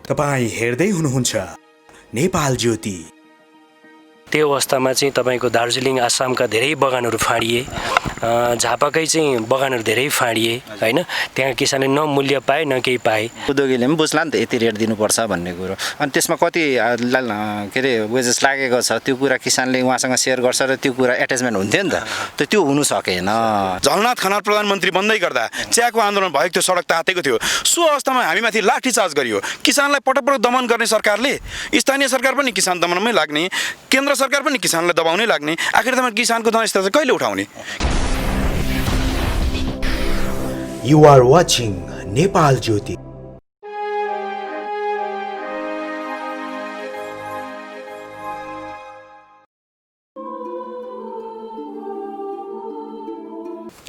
तपाईं हेर्दै हुनुहुन्छ नेपाल ज्योति। त्यो अवस्थामा चाहिँ तपाईको दार्जिलिङ आसामका धेरै बगानहरू फाँडिए, झापाकै चाहिँ बगानहरू धेरै फाँडिए हैन। त्यहाँ किसानले न मूल्य पाए न केही पाए। उद्योगीले पनि बुझ्ला नि त यति रेट दिनुपर्छ भन्ने कुरो। अनि त्यसमा कति के अरे वेजेस लागेको छ त्यो कुरा किसानले उहाँसँग सेयर गर्छ र त्यो कुरा एट्याचमेन्ट हुन्थ्यो नि त त्यो हुनु सकेन। झलनाथ खनाल प्रधानमन्त्री बन्दै गर्दा चियाको आन्दोलन भएको थियो, सडक तातेको थियो। सो अवस्थामा हामीमाथि लाठीचार्ज गरियो। किसानलाई पटक दमन गर्ने सरकारले, स्थानीय सरकार पनि किसान दमनमै लाग्ने, केन्द्र सरकार पनि किसानलाई दबाउनै लाग्ने। आखिरमा किसानको जनस्तर चाहिँ कहिले उठाउने? You are watching नेपाल ज्योति।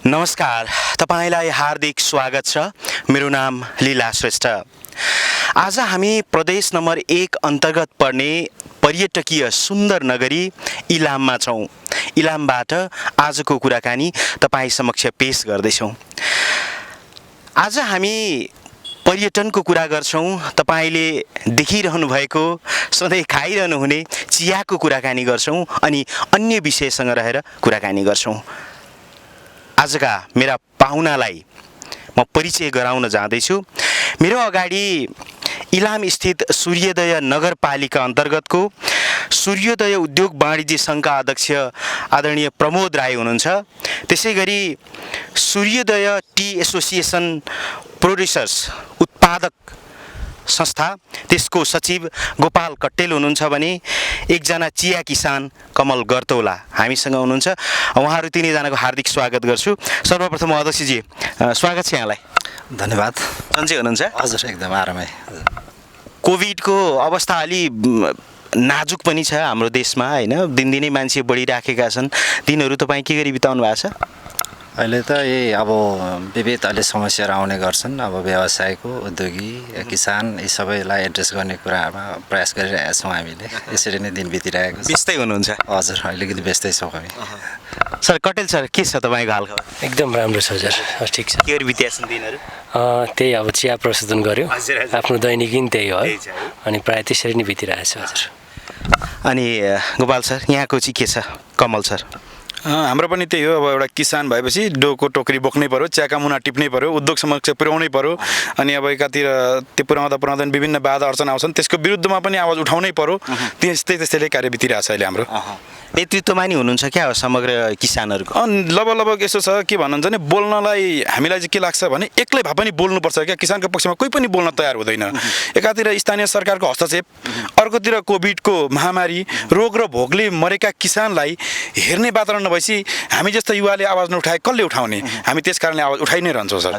नमस्कार, तपाईलाई हार्दिक स्वागत छ। मेरो नाम लीला श्रेष्ठ। आज हामी प्रदेश नम्बर 1 अन्तर्गत पर्ने पर्यटकीय सुन्दर नगरी इलाममा छौँ। इलामबाट आजको कुराकानी तपाईँ समक्ष पेश गर्दैछौँ। आज हामी पर्यटनको कुरा गर्छौँ। तपाईँले देखिरहनु भएको, सधैँ खाइरहनु हुने चियाको कुराकानी गर्छौँ अनि अन्य विषयसँग रहेर कुराकानी गर्छौँ। आजका मेरा पाहुनालाई म परिचय गराउन जाँदैछु। मेरो अगाडि इलाम स्थित सूर्योदय नगरपालिका अन्तर्गतको सूर्योदय उद्योग वाणिज्य सङ्घका अध्यक्ष आदरणीय प्रमोद राई हुनुहुन्छ। त्यसै गरी सूर्योदय टी एसोसिएसन प्रोड्युसर्स उत्पादक संस्था त्यसको सचिव गोपाल कट्टेल हुनुहुन्छ भने एकजना चिया किसान कमल गर्तौला हामीसँग हुनुहुन्छ। उहाँहरू तिनैजनाको हार्दिक स्वागत गर्छु। सर्वप्रथम अध्यक्षजी स्वागत छ यहाँलाई। धन्यवाद। सन्चै हुनुहुन्छ? हजुर, एकदम आरामै। कोभिडको अवस्था अलि नाजुक पनि छ हाम्रो देशमा हैन। दिनदिनै मान्छे बढिराखेका छन्। दिनहरू तपाईँ के गरी बिताउनु भएको छ? अहिले त यही अब विविध अहिले समस्याहरू आउने गर्छन्। अब व्यवसायको, उद्योगी, किसान यी सबैलाई एड्रेस गर्ने कुरामा प्रयास गरिरहेका छौँ हामीले। यसरी नै दिन बितिरहेको छ। व्यस्तै हुनुहुन्छ? हजुर, अलिकति व्यस्तै छौँ हामी। सर कटेल सर, के छ तपाईँको हालखबर? एकदम राम्रो छ हजुर, ठिक छ। के गरी बितेका छन् दिनहरू? त्यही अब चिया प्रशोधन गर्यो, आफ्नो दैनिक त्यही हो अनि प्रायः त्यसरी नै बितिरहेको छ हजुर। अनि गोपाल सर यहाँको चाहिँ के छ? कमल सर हाम्रो पनि त्यही हो। अब एउटा किसान भएपछि डोको टोकरी बोक्नै पर्यो, चियाका मुना टिप्नै पर्यो, उद्योग समक्ष पुर्याउनै पर्यो। अनि अब एकातिर त्यो पुर्याउँदा विभिन्न बाधा अर्चना आउँछन्, त्यसको विरुद्धमा पनि आवाज उठाउनै पर्यो। त्यस्तैले कार्य बितिरहेको छ अहिले हाम्रो। नेतृत्वमा नि हुनुहुन्छ क्या समग्र किसानहरूको? लगभग यसो छ के भन्नुहुन्छ भने बोल्नलाई हामीलाई चाहिँ के लाग्छ भने एक्लै भए पनि बोल्नुपर्छ क्या। किसानको पक्षमा कोही पनि बोल्न तयार हुँदैन। एकातिर स्थानीय सरकारको हस्तक्षेप, अर्कोतिर कोभिडको महामारी, रोग र भोगले मरेका किसानलाई हेर्ने वातावरण नभएपछि हामी जस्तो युवाले आवाज नउठाए कसले उठाउने? हामी त्यस कारणले आवाज उठाइ नै रहन्छौँ सर।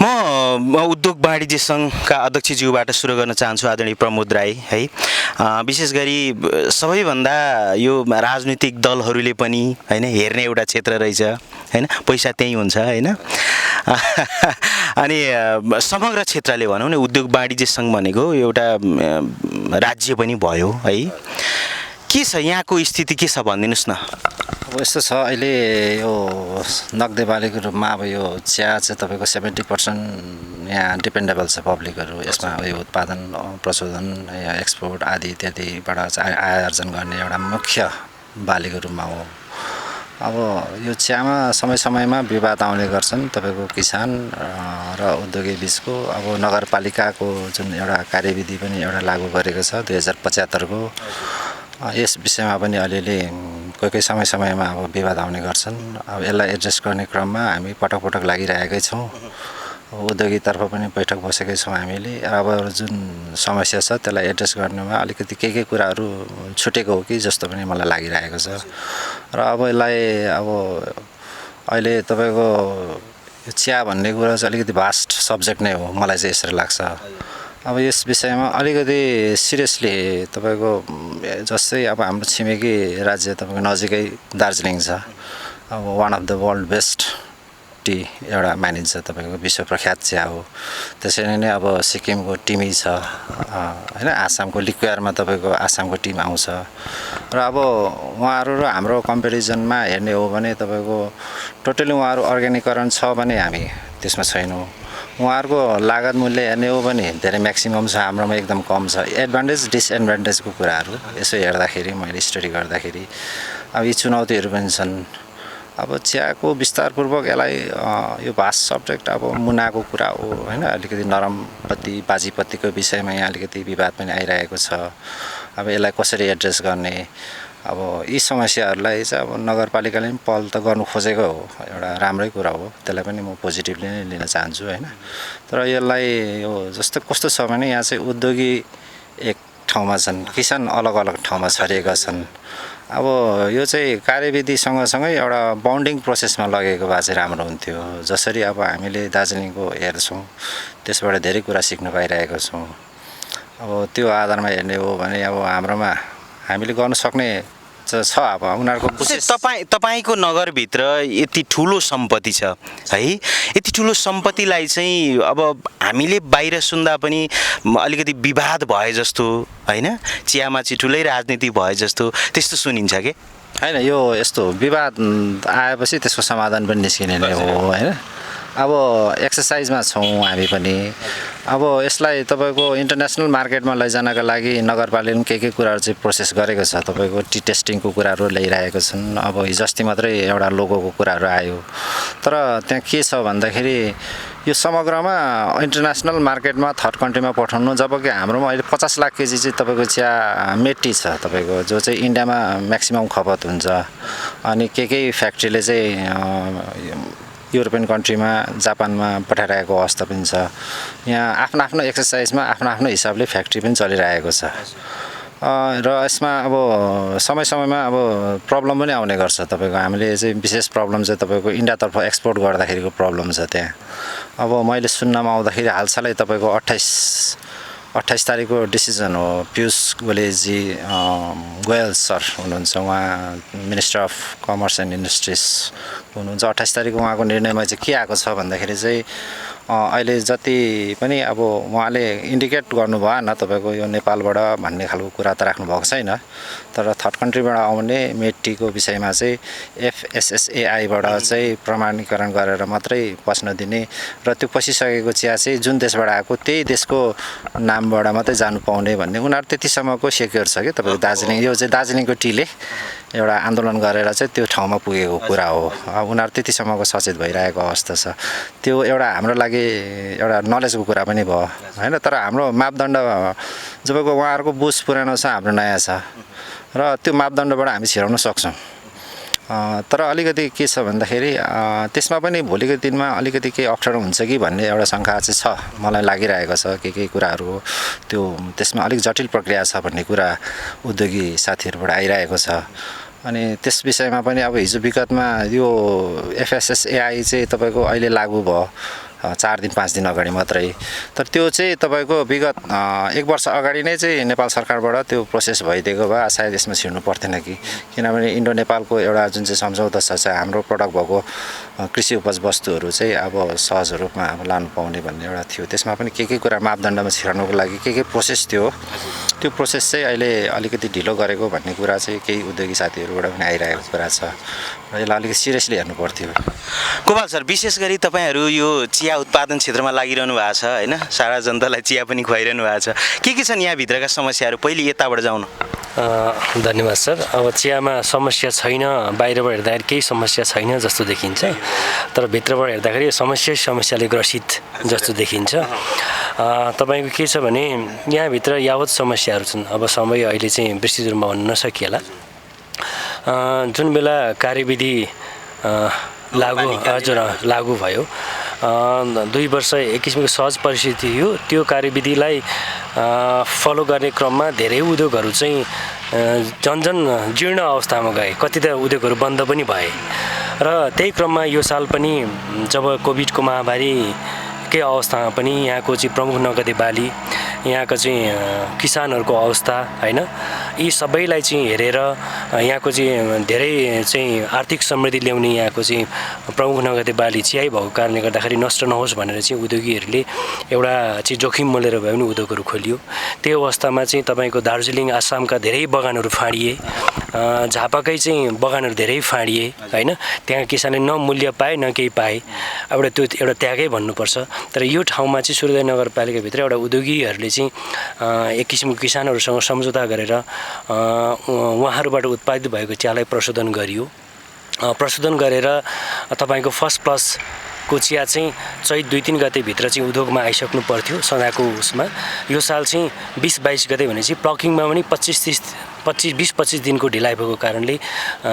म उद्योग वाणिज्य सङ्घका अध्यक्षज्यूबाट सुरु गर्न चाहन्छु आदरणीय प्रमोद राई है। विशेष गरी सबैभन्दा यो राजनीतिक दलहरूले पनि हैन हेर्ने एउटा क्षेत्र रहेछ हैन, पैसा त्यही हुन्छ हैन। अनि समग्र क्षेत्रले भनौँ न उद्योग वाणिज्य सङ्घ भनेको एउटा राज्य पनि भयो है। के छ यहाँको स्थिति, के छ भनिदिनुहोस् न। अब यस्तो छ, अहिले यो नगदे बालीको रूपमा अब यो चिया चाहिँ तपाईँको 70% यहाँ डिपेन्डेबल छ पब्लिकहरू। यसमा यो उत्पादन, प्रशोधन, एक्सपोर्ट आदि इत्यादिबाट चाहिँ आय आर्जन गर्ने एउटा मुख्य बालीको रूपमा हो। अब यो चियामा समयमा विवाद आउने गर्छन् तपाईँको किसान र उद्योगी बिचको। अब नगरपालिकाको जुन एउटा कार्यविधि पनि एउटा लागू गरेको छ 2075 को। यस विषयमा पनि अलिअलि कोही समयमा अब विवाद आउने गर्छन्। अब यसलाई एड्रेस गर्ने क्रममा हामी पटक लागिरहेकै छौँ। उद्योगीतर्फ पनि बैठक बसेकै छौँ हामीले। अब जुन समस्या छ त्यसलाई एड्रेस गर्नुमा अलिकति के कुराहरू छुटेको हो कि जस्तो पनि मलाई लागिरहेको छ। र अब यसलाई अब अहिले तपाईँको चिया भन्ने कुरा चाहिँ अलिकति भास्ट सब्जेक्ट नै हो, मलाई चाहिँ यसरी लाग्छ। अब यस विषयमा अलिकति सिरियसली तपाईँको जस्तै अब हाम्रो छिमेकी राज्य तपाईँको नजिकै दार्जिलिङ छ। अब one of the world best T एउटा मानिन्छ, तपाईँको विश्व प्रख्यात चिया हो। त्यसरी नै अब सिक्किमको टिमी छ हैन, आसामको लिक्वेयरमा तपाईँको आसामको टिम आउँछ। र अब उहाँहरू र हाम्रो कम्पेरिजनमा हेर्ने हो भने तपाईँको टोटली उहाँहरू अर्ग्यानिकरण छ भने हामी त्यसमा छैनौँ। उहाँहरूको लागत मूल्य हेर्ने हो भने धेरै म्याक्सिमम् छ, हाम्रोमा एकदम कम छ। एडभान्टेज डिसएडभान्टेजको कुराहरू यसो हेर्दाखेरि मैले स्टडी गर्दाखेरि अब यी चुनौतीहरू पनि छन्। अब चियाको विस्तारपूर्वक यसलाई यो भास्ट सब्जेक्ट अब मुनाको कुरा हो होइन, अलिकति नरमपत्ती बाजीपत्तीको विषयमा यहाँ अलिकति विवाद पनि आइरहेको छ। अब यसलाई कसरी एड्रेस गर्ने, अब यी समस्याहरूलाई चाहिँ अब नगरपालिकाले पनि पहल त गर्नु खोजेको हो, एउटा राम्रै कुरा हो, त्यसलाई पनि म पोजिटिभली नै लिन चाहन्छु होइन। तर यसलाई यो जस्तो कस्तो छ भने यहाँ चाहिँ उद्योगी एक ठाउँमा छन्, किसान अलग अलग ठाउँमा छरिएका छन्। अब यो चाहिँ कार्यविधि सँगसँगै एउटा बाउन्डिङ प्रोसेसमा लगेको भए चाहिँ राम्रो हुन्थ्यो। जसरी अब हामीले दार्जिलिङको हेर्छौँ त्यसबाट धेरै कुरा सिक्न पाइरहेका छौँ। अब त्यो आधारमा हेर्ने हो भने अब हाम्रोमा हामीले गर्न सक्ने छ। अब उनीहरूको तपाईँको नगरभित्र यति ठुलो सम्पत्ति छ है, यति ठुलो सम्पत्तिलाई चाहिँ अब हामीले बाहिर सुन्दा पनि अलिकति विवाद भए जस्तो होइन, चियामा चाहिँ ठुलै राजनीति भए जस्तो त्यस्तो सुनिन्छ के होइन। यो यस्तो विवाद आएपछि त्यसको समाधान पनि निस्किने नै हो होइन। अब एक्सर्साइजमा छौँ हामी पनि। अब यसलाई तपाईँको इन्टरनेसनल मार्केटमा लैजानका लागि नगरपालिकाले के कुराहरू चाहिँ प्रोसेस गरेको छ। तपाईँको टी टेस्टिङको कुराहरू ल्याइरहेको छन्। अब हिजो अस्ति मात्रै एउटा लोगोको कुराहरू आयो। तर त्यहाँ के छ भन्दाखेरि यो समग्रमा इन्टरनेसनल मार्केटमा थर्ड कन्ट्रीमा पठाउनु, जबकि हाम्रोमा अहिले 50 लाख केजी चाहिँ तपाईँको चिया मेटी छ तपाईँको, जो चाहिँ इन्डियामा म्याक्सिमम् खपत हुन्छ। अनि केही फ्याक्ट्रीले चाहिँ युरोपियन कन्ट्रीमा जापानमा पठाइरहेको अवस्था पनि छ। यहाँ आफ्नो आफ्नो एक्सर्साइजमा आफ्नो आफ्नो हिसाबले फ्याक्ट्री पनि चलिरहेको छ। र यसमा अब समय समयमा अब प्रब्लम पनि आउने गर्छ। तपाईँको हामीले चाहिँ विशेष प्रब्लम चाहिँ तपाईँको इन्डियातर्फ एक्सपोर्ट गर्दाखेरिको प्रब्लम छ त्यहाँ। अब मैले सुन्नमा आउँदाखेरि हालसालै तपाईँको 28 तारिकको डिसिजन हो। पीयूष गोयल सर हुनुहुन्छ, उहाँ minister of commerce and industries हुनुहुन्छ। 28 तारिकको उहाँको निर्णयमा चाहिँ के आएको छ भन्दाखेरि चाहिँ अहिले जति पनि अब उहाँले इन्डिकेट गर्नु भएन तपाईँको यो नेपालबाट भन्ने खालको कुरा त राख्नु भएको छैन। तर थर्ड कन्ट्रीबाट आउने मेटीको विषयमा चाहिँ FSSAIबाट चाहिँ प्रमाणीकरण गरेर मात्रै पस्न दिने र त्यो पसिसकेको चिया चाहिँ जुन देशबाट आएको त्यही देशको नामबाट मात्रै जानु पाउने भन्ने उनीहरू त्यतिसम्मको सेक्योर छ कि तपाईँको दार्जिलिङ। यो चाहिँ दार्जिलिङको टीले एउटा आन्दोलन गरेर चाहिँ त्यो ठाउँमा पुगेको कुरा हो। उनीहरू त्यतिसम्मको सचेत भइरहेको अवस्था छ। त्यो एउटा हाम्रो लागि एउटा नलेजको कुरा पनि भयो होइन। तर हाम्रो मापदण्ड जबको उहाँहरूको बुझ पुरानो छ, हाम्रो नयाँ छ र त्यो मापदण्डबाट हामी छिराउन सक्छौँ। तर अलिकति के छ भन्दाखेरि त्यसमा पनि भोलिको दिनमा अलिकति केही अप्ठ्यारो हुन्छ कि भन्ने एउटा शङ्का चाहिँ छ, मलाई लागिरहेको छ। केही कुराहरू त्यो त्यसमा अलिक जटिल प्रक्रिया छ भन्ने कुरा उद्योगी साथीहरूबाट आइरहेको छ। अनि त्यस विषयमा पनि अब हिजो विगतमा यो FSSAI चाहिँ तपाईँको अहिले लागू भयो 4 दिन 5 दिन अगाडि मात्रै। तर त्यो चाहिँ तपाईँको विगत 1 वर्ष अगाडि नै चाहिँ नेपाल सरकारबाट त्यो प्रोसेस भइदिएको भए सायद यसमा छिर्नु पर्थेन कि, किनभने इन्डो नेपालको एउटा जुन चाहिँ सम्झौता छ चाहिँ हाम्रो प्रडक्ट भएको कृषि उपज वस्तुहरू चाहिँ अब सहज रूपमा अब लानु पाउने भन्ने एउटा थियो। त्यसमा पनि के कुरा मापदण्डमा छिराउनुको लागि के प्रोसेस थियो, त्यो प्रोसेस चाहिँ अहिले अलिकति ढिलो गरेको भन्ने कुरा चाहिँ केही उद्योगी साथीहरूबाट पनि आइरहेको कुरा छ र यसलाई अलिकति सिरियसली हेर्नु पर्थ्यो। गोपाल सर, विशेष गरी तपाईँहरू यो चिया उत्पादन क्षेत्रमा लागिरहनु भएको छ होइन, सारा जनतालाई चिया पनि खुवाइरहनु भएको छ। के छन् यहाँभित्रका समस्याहरू? पहिले यताबाट जाउँ न। धन्यवाद सर। अब चियामा समस्या छैन, बाहिरबाट हेर्दाखेरि केही समस्या छैन जस्तो देखिन्छ, तर भित्रबाट हेर्दाखेरि समस्याले ग्रसित जस्तो देखिन्छ। तपाईँको के छ भने यहाँभित्र यावत समस्याहरू छन्। अब समय अहिले चाहिँ विस्तृत रूपमा भन्न नसकिएला। जुन बेला कार्यविधि लागू भयो 2 वर्ष एक किसिमको सहज परिस्थिति थियो। त्यो कार्यविधिलाई फलो गर्ने क्रममा धेरै उद्योगहरू चाहिँ झन्झन जीर्ण अवस्थामा गए, कति त उद्योगहरू बन्द पनि भए। र त्यही क्रममा यो साल पनि जब कोभिडको महामारीकै अवस्थामा पनि यहाँको चाहिँ प्रमुख नगदे बाली, यहाँको चाहिँ किसानहरूको अवस्था होइन, यी सबैलाई चाहिँ हेरेर यहाँको चाहिँ धेरै चाहिँ आर्थिक समृद्धि ल्याउने यहाँको चाहिँ प्रमुख नगदे बाली चियाइ भएको कारणले गर्दाखेरि नष्ट नहोस् भनेर चाहिँ उद्योगीहरूले एउटा चाहिँ जोखिम मोलेर भए पनि उद्योगहरू खोलियो। त्यो अवस्थामा चाहिँ तपाईँको दार्जिलिङ आसामका धेरै बगानहरू फाँडिए, झापाकै चाहिँ बगानहरू धेरै फाँडिए होइन। त्यहाँ किसानले न मूल्य पाए न केही पाए। त्यो एउटा त्यागै भन्नुपर्छ। तर यो ठाउँमा चाहिँ सूर्योदय नगरपालिकाभित्र एउटा उद्योगीहरूले चाहिँ एक किसिमको किसानहरूसँग सम्झौता गरेर उहाँहरूबाट उत्पादित भएको चियालाई प्रशोधन गरियो। प्रशोधन गरेर तपाईँको फर्स्ट प्लसको चिया चाहिँ चैत 2-3 गतेभित्र चाहिँ उद्योगमा आइसक्नु पर्थ्यो सदाको उसमा। यो साल चाहिँ 20-22 गते भनेपछि प्लकिङमा पनि 20-25 दिनको ढिलाइ भएको कारणले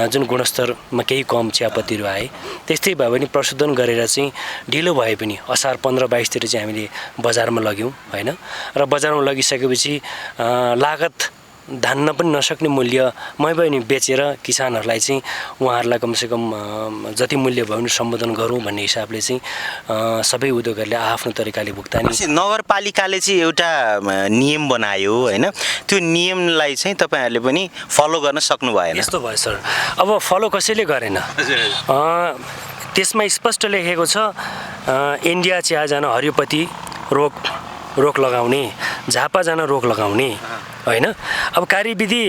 जुन गुणस्तरमा केही कम चियापत्तीहरू आए। त्यस्तै भए पनि प्रशोधन गरेर चाहिँ ढिलो भए पनि असार 15-22 तिर चाहिँ हामीले बजारमा लग्यौँ होइन। र बजारमा लगिसकेपछि लागत धान्न पनि नसक्ने मूल्यमै पनि बेचेर किसानहरूलाई चाहिँ उहाँहरूलाई कमसेकम जति मूल्य भयो भने सम्बोधन गरौँ भन्ने हिसाबले चाहिँ सबै उद्योगहरूले आफ्नो तरिकाले भुक्तानी। नगरपालिकाले चाहिँ एउटा नियम बनायो होइन, त्यो नियमलाई चाहिँ तपाईँहरूले पनि फलो गर्न सक्नु भएन। यस्तो भयो सर, अब फलो कसैले गरेन। त्यसमा स्पष्ट लेखेको छ इन्डिया चिया जान हरियोपत्ती रोक लगाउने, झापा जान रोक लगाउने होइन। अब कार्यविधि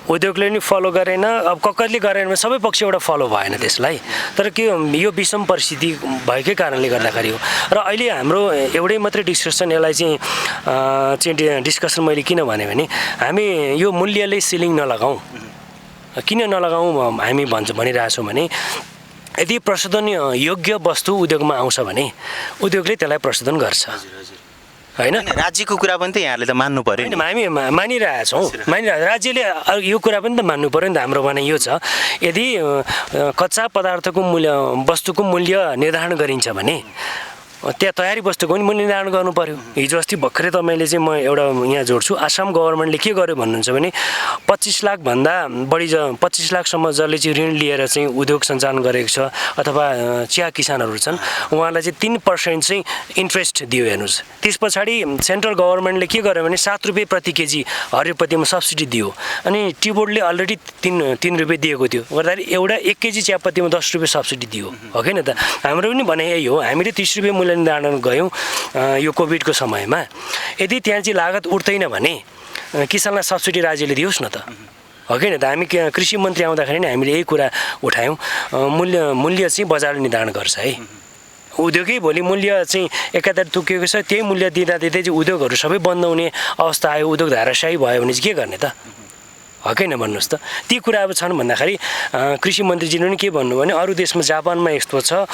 उद्योगले नि फलो गरेन, अब कसले गरेन, सबै पक्षबाट फलो भएन त्यसलाई। तर के यो विषम परिस्थिति भएकै कारणले गर्दाखेरि हो। र अहिले हाम्रो एउटै मात्रै डिस्कसन यसलाई चाहिँ डिस्कसन मैले किन भने हामी यो मूल्यले सिलिङ नलगाउँ, किन नलगाउँ हामी भनिरहेछौँ भने यदि प्रशोधन योग्य वस्तु उद्योगमा आउँछ भने उद्योगले त्यसलाई प्रशोधन गर्छ होइन। राज्यको कुरा पनि त यहाँले त मान्नु पर्यो। हामी मानिरहेछौँ, राज्यले यो कुरा पनि त मान्नु पर्यो नि त। हाम्रो भनाइ यो छ, यदि कच्चा पदार्थको वस्तुको मूल्य निर्धारण गरिन्छ भने त्यहाँ तयारी वस्तुको पनि मूल्य निर्धारण गर्नु पर्यो। हिजो अस्ति भर्खरै तपाईँले चाहिँ म एउटा यहाँ जोड्छु, आसाम गभर्मेन्टले के गर्यो भन्नुहुन्छ भने 25 लाखभन्दा बढी 25 लाखसम्म जसले चाहिँ ऋण लिएर चाहिँ उद्योग सञ्चालन गरेको छ अथवा चिया किसानहरू छन् उहाँलाई चाहिँ 3% चाहिँ इन्ट्रेस्ट दियो। हेर्नुहोस्, त्यस पछाडि सेन्ट्रल गभर्मेन्टले के गर्यो भने 7 रुपियाँ प्रति केजी हरियोपत्तीमा सब्सिडी दियो। अनि टी बोर्डले अलरेडी 3 रुपियाँ दिएको थियो, गर्दाखेरि एउटा 1 केजी चियापत्तीमा 10 रुपियाँ सब्सिडी दियो हो कि न त। हाम्रो पनि भने यही हो, हामीले 30 रुपियाँ मूल्य निर्धारण गयौँ यो कोभिडको समयमा। यदि त्यहाँ चाहिँ लागत उठ्दैन भने किसानलाई सब्सिडी राज्यले दियोस् न त, हो कि न त। हामी कृषि मन्त्री आउँदाखेरि नै हामीले यही कुरा उठायौँ, मूल्य चाहिँ बजारले निर्धारण गर्छ है। उद्योगै भोलि मूल्य चाहिँ एकातिर तोकिएको छ, त्यही मूल्य दिँदा चाहिँ उद्योगहरू सबै बन्द हुने अवस्था आयो, उद्योग धाराशाही भयो भने चाहिँ के गर्ने त, हो कि न भन्नुहोस् त। ती कुरा अब छन् भन्दाखेरि कृषि मन्त्रीजीले पनि के भन्नु भने अरू देशमा जापानमा यस्तो छ,